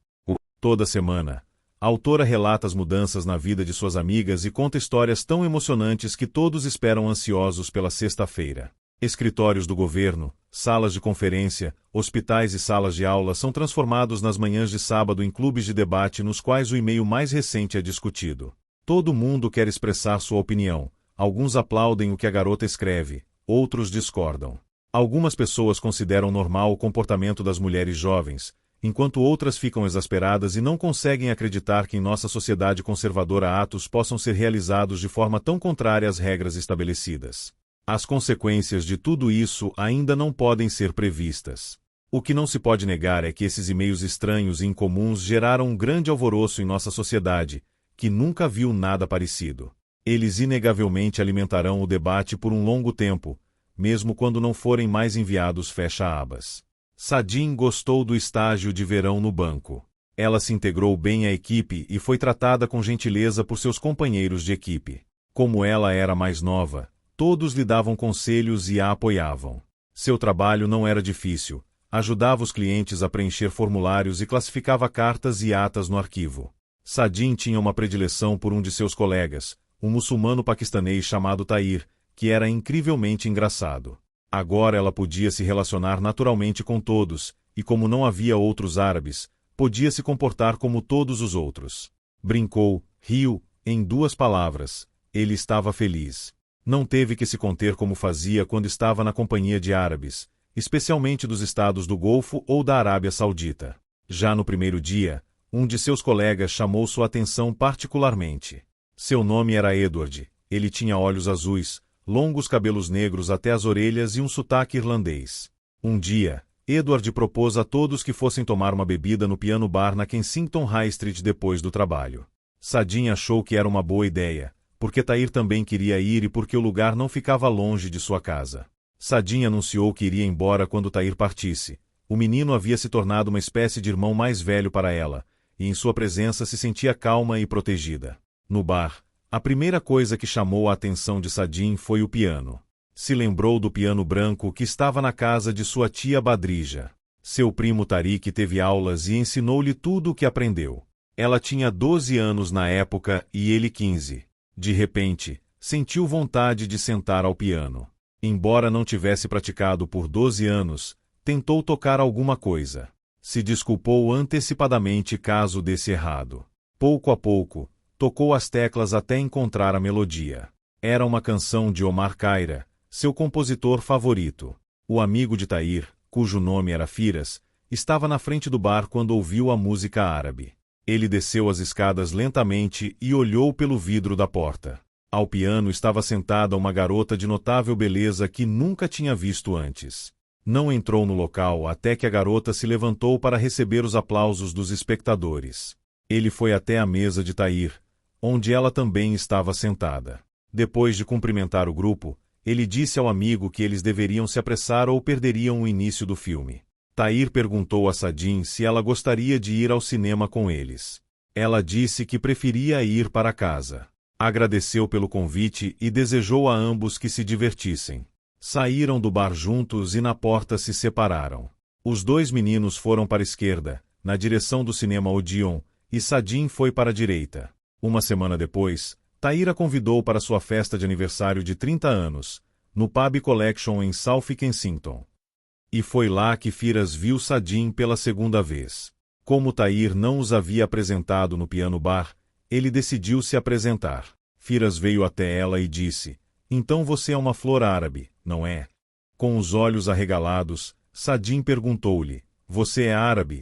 Toda semana, a autora relata as mudanças na vida de suas amigas e conta histórias tão emocionantes que todos esperam ansiosos pela sexta-feira. Escritórios do governo, salas de conferência, hospitais e salas de aula são transformados nas manhãs de sábado em clubes de debate nos quais o e-mail mais recente é discutido. Todo mundo quer expressar sua opinião. Alguns aplaudem o que a garota escreve, outros discordam. Algumas pessoas consideram normal o comportamento das mulheres jovens, enquanto outras ficam exasperadas e não conseguem acreditar que em nossa sociedade conservadora atos possam ser realizados de forma tão contrária às regras estabelecidas. As consequências de tudo isso ainda não podem ser previstas. O que não se pode negar é que esses e-mails estranhos e incomuns geraram um grande alvoroço em nossa sociedade, que nunca viu nada parecido. Eles inegavelmente alimentarão o debate por um longo tempo, mesmo quando não forem mais enviados fecha-abas. Sadin gostou do estágio de verão no banco. Ela se integrou bem à equipe e foi tratada com gentileza por seus companheiros de equipe. Como ela era mais nova, todos lhe davam conselhos e a apoiavam. Seu trabalho não era difícil, ajudava os clientes a preencher formulários e classificava cartas e atas no arquivo. Sadin tinha uma predileção por um de seus colegas, um muçulmano paquistanês chamado Tahir, que era incrivelmente engraçado. Agora ela podia se relacionar naturalmente com todos, e como não havia outros árabes, podia se comportar como todos os outros. Brincou, riu, em 2 palavras, ele estava feliz. Não teve que se conter como fazia quando estava na companhia de árabes, especialmente dos estados do Golfo ou da Arábia Saudita. Já no primeiro dia, um de seus colegas chamou sua atenção particularmente. Seu nome era Edward, ele tinha olhos azuis, longos cabelos negros até as orelhas e um sotaque irlandês. Um dia, Edward propôs a todos que fossem tomar uma bebida no piano bar na Kensington High Street depois do trabalho. Sadin achou que era uma boa ideia, porque Tahir também queria ir e porque o lugar não ficava longe de sua casa. Sadin anunciou que iria embora quando Tahir partisse. O menino havia se tornado uma espécie de irmão mais velho para ela, e em sua presença se sentia calma e protegida. No bar, a primeira coisa que chamou a atenção de Sadin foi o piano. Se lembrou do piano branco que estava na casa de sua tia Badrija. Seu primo Tariq teve aulas e ensinou-lhe tudo o que aprendeu. Ela tinha 12 anos na época e ele 15. De repente, sentiu vontade de sentar ao piano. Embora não tivesse praticado por 12 anos, tentou tocar alguma coisa. Se desculpou antecipadamente caso desse errado. Pouco a pouco, tocou as teclas até encontrar a melodia. Era uma canção de Omar Khayyam, seu compositor favorito. O amigo de Tahir, cujo nome era Firas, estava na frente do bar quando ouviu a música árabe. Ele desceu as escadas lentamente e olhou pelo vidro da porta. Ao piano estava sentada uma garota de notável beleza que nunca tinha visto antes. Não entrou no local até que a garota se levantou para receber os aplausos dos espectadores. Ele foi até a mesa de Tahir, onde ela também estava sentada. Depois de cumprimentar o grupo, ele disse ao amigo que eles deveriam se apressar ou perderiam o início do filme. Tahir perguntou a Sadin se ela gostaria de ir ao cinema com eles. Ela disse que preferia ir para casa. Agradeceu pelo convite e desejou a ambos que se divertissem. Saíram do bar juntos e na porta se separaram. Os dois meninos foram para a esquerda, na direção do cinema Odeon, e Sadin foi para a direita. Uma semana depois, Tahir a convidou para sua festa de aniversário de 30 anos, no Pub Collection em South Kensington. E foi lá que Firas viu Sadin pela segunda vez. Como Tahir não os havia apresentado no piano bar, ele decidiu se apresentar. Firas veio até ela e disse: "Então você é uma flor árabe, não é?" Com os olhos arregalados, Sadin perguntou-lhe: "Você é árabe?"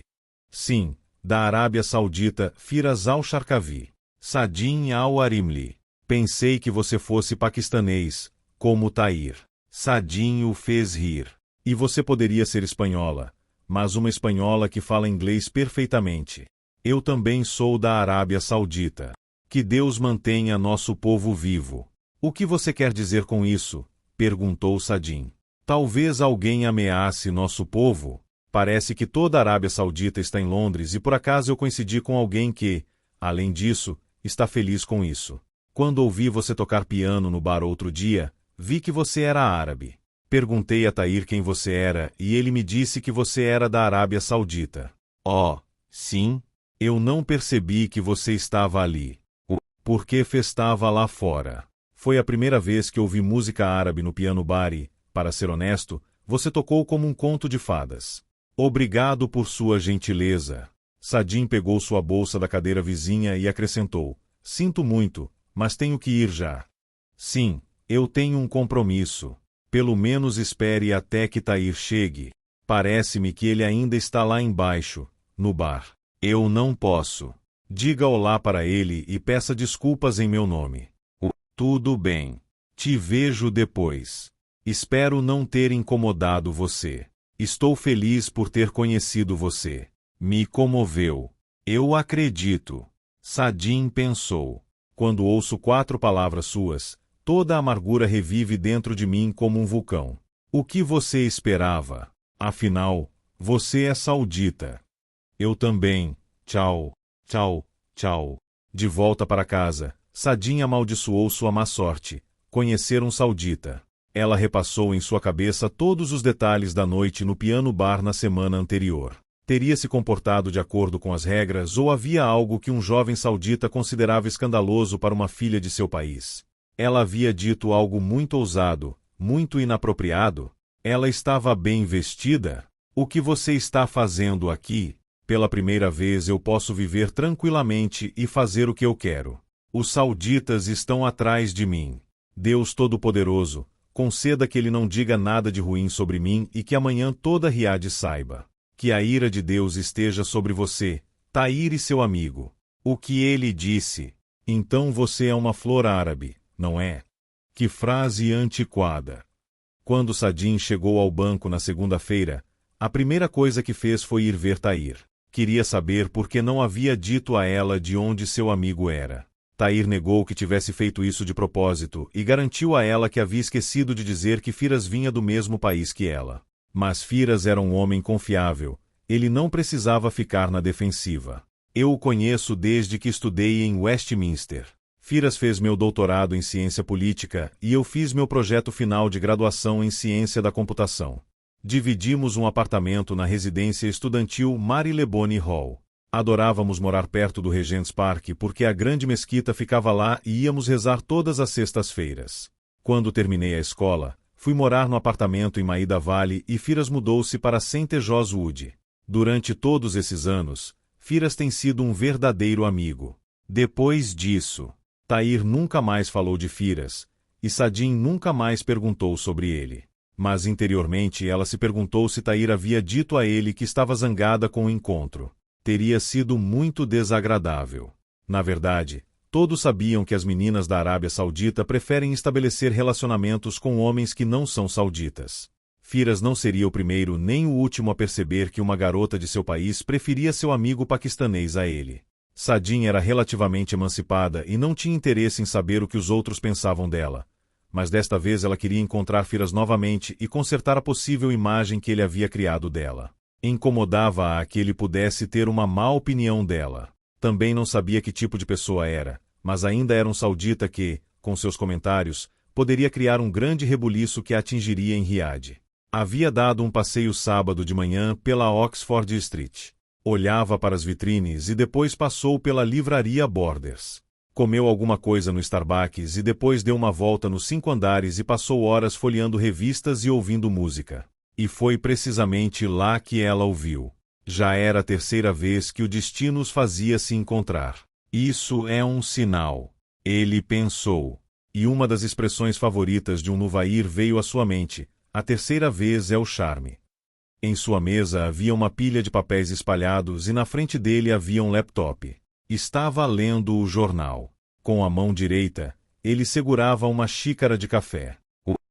"Sim, da Arábia Saudita, Firas al-Sharkavi." Sadin al-Arimli. "Pensei que você fosse paquistanês, como Tahir." Sadin o fez rir. "E você poderia ser espanhola, mas uma espanhola que fala inglês perfeitamente." "Eu também sou da Arábia Saudita." "Que Deus mantenha nosso povo vivo." "O que você quer dizer com isso?" perguntou Sadin. "Talvez alguém ameace nosso povo. Parece que toda a Arábia Saudita está em Londres e por acaso eu coincidi com alguém que, além disso, está feliz com isso. Quando ouvi você tocar piano no bar outro dia, vi que você era árabe. Perguntei a Tahir quem você era e ele me disse que você era da Arábia Saudita." "Oh, sim? Eu não percebi que você estava ali. Porque festava lá fora." "Foi a primeira vez que ouvi música árabe no piano bar e, para ser honesto, você tocou como um conto de fadas." "Obrigado por sua gentileza." Sadin pegou sua bolsa da cadeira vizinha e acrescentou: "Sinto muito, mas tenho que ir já." "Sim, eu tenho um compromisso. Pelo menos espere até que Tahir chegue. Parece-me que ele ainda está lá embaixo, no bar." "Eu não posso." "Diga olá para ele e peça desculpas em meu nome." "Tudo bem. Te vejo depois. Espero não ter incomodado você. Estou feliz por ter conhecido você. Me comoveu." "Eu acredito." Sadin pensou. "Quando ouço 4 palavras suas, toda a amargura revive dentro de mim como um vulcão. O que você esperava? Afinal, você é saudita." "Eu também. Tchau, tchau, tchau." De volta para casa, Sadin amaldiçoou sua má sorte, conhecer um saudita. Ela repassou em sua cabeça todos os detalhes da noite no piano bar na semana anterior. Teria se comportado de acordo com as regras ou havia algo que um jovem saudita considerava escandaloso para uma filha de seu país? Ela havia dito algo muito ousado, muito inapropriado? Ela estava bem vestida? "O que você está fazendo aqui? Pela primeira vez eu posso viver tranquilamente e fazer o que eu quero. Os sauditas estão atrás de mim. Deus Todo-Poderoso, conceda que ele não diga nada de ruim sobre mim e que amanhã toda Riad saiba. Que a ira de Deus esteja sobre você, Tahir e seu amigo." O que ele disse? "Então você é uma flor árabe, não é?" Que frase antiquada. Quando Sadin chegou ao banco na segunda-feira, a primeira coisa que fez foi ir ver Tahir. Queria saber por que não havia dito a ela de onde seu amigo era. Tahir negou que tivesse feito isso de propósito e garantiu a ela que havia esquecido de dizer que Firas vinha do mesmo país que ela. Mas Firas era um homem confiável, ele não precisava ficar na defensiva. "Eu o conheço desde que estudei em Westminster. Firas fez meu doutorado em ciência política e eu fiz meu projeto final de graduação em ciência da computação. Dividimos um apartamento na residência estudantil Marylebone Hall. Adorávamos morar perto do Regent's Park porque a grande mesquita ficava lá e íamos rezar todas as sextas-feiras. Quando terminei a escola, fui morar no apartamento em Maida Vale e Firas mudou-se para St. John's Wood. Durante todos esses anos, Firas tem sido um verdadeiro amigo. Depois disso, Tahir nunca mais falou de Firas, e Sadim nunca mais perguntou sobre ele. Mas interiormente ela se perguntou se Tahir havia dito a ele que estava zangada com o encontro. Teria sido muito desagradável. Na verdade, todos sabiam que as meninas da Arábia Saudita preferem estabelecer relacionamentos com homens que não são sauditas. Firas não seria o primeiro nem o último a perceber que uma garota de seu país preferia seu amigo paquistanês a ele. Sadim era relativamente emancipada e não tinha interesse em saber o que os outros pensavam dela. Mas desta vez ela queria encontrar Firas novamente e consertar a possível imagem que ele havia criado dela. Incomodava-a que ele pudesse ter uma má opinião dela. Também não sabia que tipo de pessoa era, mas ainda era um saudita que, com seus comentários, poderia criar um grande rebuliço que a atingiria em Riad. Havia dado um passeio sábado de manhã pela Oxford Street. Olhava para as vitrines e depois passou pela livraria Borders. Comeu alguma coisa no Starbucks e depois deu uma volta nos 5 andares e passou horas folheando revistas e ouvindo música. E foi precisamente lá que ela o viu. Já era a terceira vez que o destino os fazia se encontrar. Isso é um sinal. Ele pensou. E uma das expressões favoritas de um Nuvair veio à sua mente. A terceira vez é o charme. Em sua mesa havia uma pilha de papéis espalhados e na frente dele havia um laptop. Estava lendo o jornal. Com a mão direita, ele segurava uma xícara de café.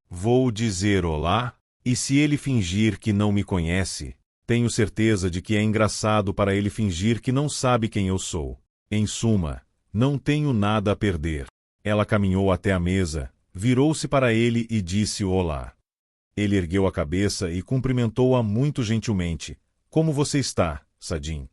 Vou dizer olá? E se ele fingir que não me conhece, tenho certeza de que é engraçado para ele fingir que não sabe quem eu sou. Em suma, não tenho nada a perder. Ela caminhou até a mesa, virou-se para ele e disse olá. Ele ergueu a cabeça e cumprimentou-a muito gentilmente. Como você está, Sadim?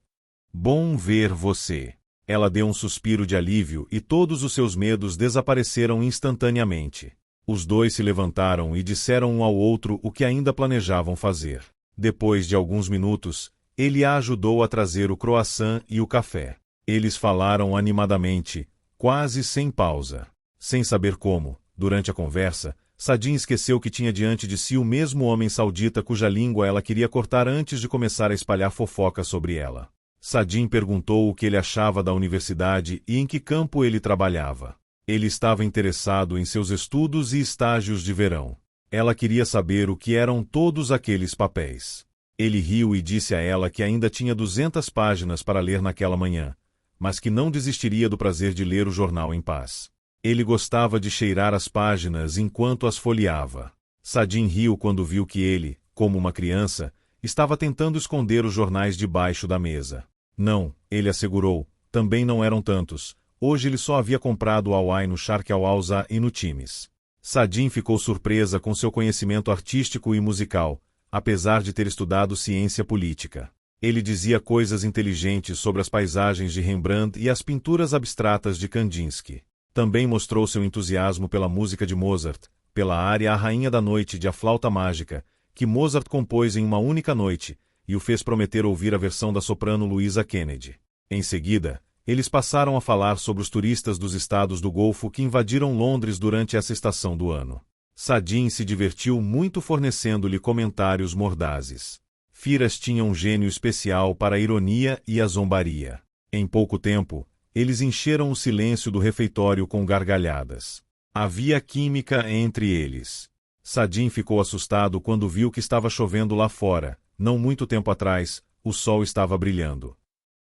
Bom ver você. Ela deu um suspiro de alívio e todos os seus medos desapareceram instantaneamente. Os dois se levantaram e disseram um ao outro o que ainda planejavam fazer. Depois de alguns minutos, ele a ajudou a trazer o croissant e o café. Eles falaram animadamente, quase sem pausa. Sem saber como, durante a conversa, Sadim esqueceu que tinha diante de si o mesmo homem saudita cuja língua ela queria cortar antes de começar a espalhar fofocas sobre ela. Sadim perguntou o que ele achava da universidade e em que campo ele trabalhava. Ele estava interessado em seus estudos e estágios de verão. Ela queria saber o que eram todos aqueles papéis. Ele riu e disse a ela que ainda tinha 200 páginas para ler naquela manhã, mas que não desistiria do prazer de ler o jornal em paz. Ele gostava de cheirar as páginas enquanto as folheava. Sadim riu quando viu que ele, como uma criança, estava tentando esconder os jornais debaixo da mesa. Não, ele assegurou, também não eram tantos. Hoje ele só havia comprado o Hawaii no Shark Al-Awza e no Times. Sadim ficou surpresa com seu conhecimento artístico e musical, apesar de ter estudado ciência política. Ele dizia coisas inteligentes sobre as paisagens de Rembrandt e as pinturas abstratas de Kandinsky. Também mostrou seu entusiasmo pela música de Mozart, pela área A Rainha da Noite de A Flauta Mágica, que Mozart compôs em uma única noite, e o fez prometer ouvir a versão da soprano Louisa Kennedy. Em seguida, eles passaram a falar sobre os turistas dos estados do Golfo que invadiram Londres durante essa estação do ano. Sadim se divertiu muito fornecendo-lhe comentários mordazes. Firas tinha um gênio especial para a ironia e a zombaria. Em pouco tempo, eles encheram o silêncio do refeitório com gargalhadas. Havia química entre eles. Sadim ficou assustado quando viu que estava chovendo lá fora. Não muito tempo atrás, o sol estava brilhando.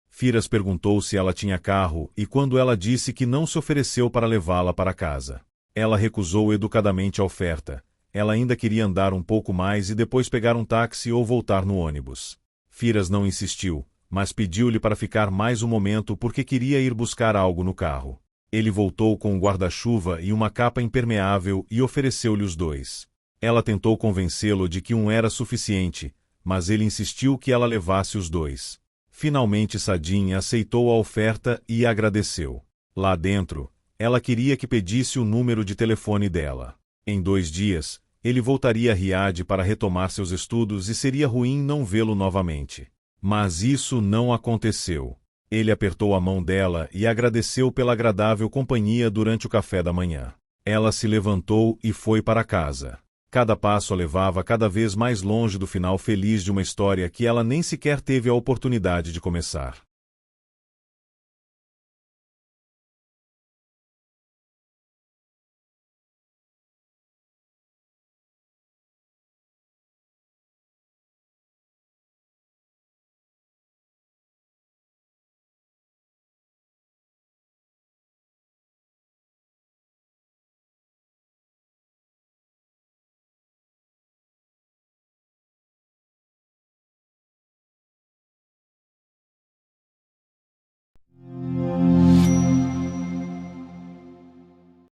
Firas perguntou se ela tinha carro e quando ela disse que não se ofereceu para levá-la para casa. Ela recusou educadamente a oferta. Ela ainda queria andar um pouco mais e depois pegar um táxi ou voltar no ônibus. Firas não insistiu, mas pediu-lhe para ficar mais um momento porque queria ir buscar algo no carro. Ele voltou com um guarda-chuva e uma capa impermeável e ofereceu-lhe os dois. Ela tentou convencê-lo de que um era suficiente, mas ele insistiu que ela levasse os dois. Finalmente Sadim aceitou a oferta e agradeceu. Lá dentro, ela queria que pedisse o número de telefone dela. Em 2 dias, ele voltaria a Riad para retomar seus estudos e seria ruim não vê-lo novamente. Mas isso não aconteceu. Ele apertou a mão dela e agradeceu pela agradável companhia durante o café da manhã. Ela se levantou e foi para casa. Cada passo a levava cada vez mais longe do final feliz de uma história que ela nem sequer teve a oportunidade de começar.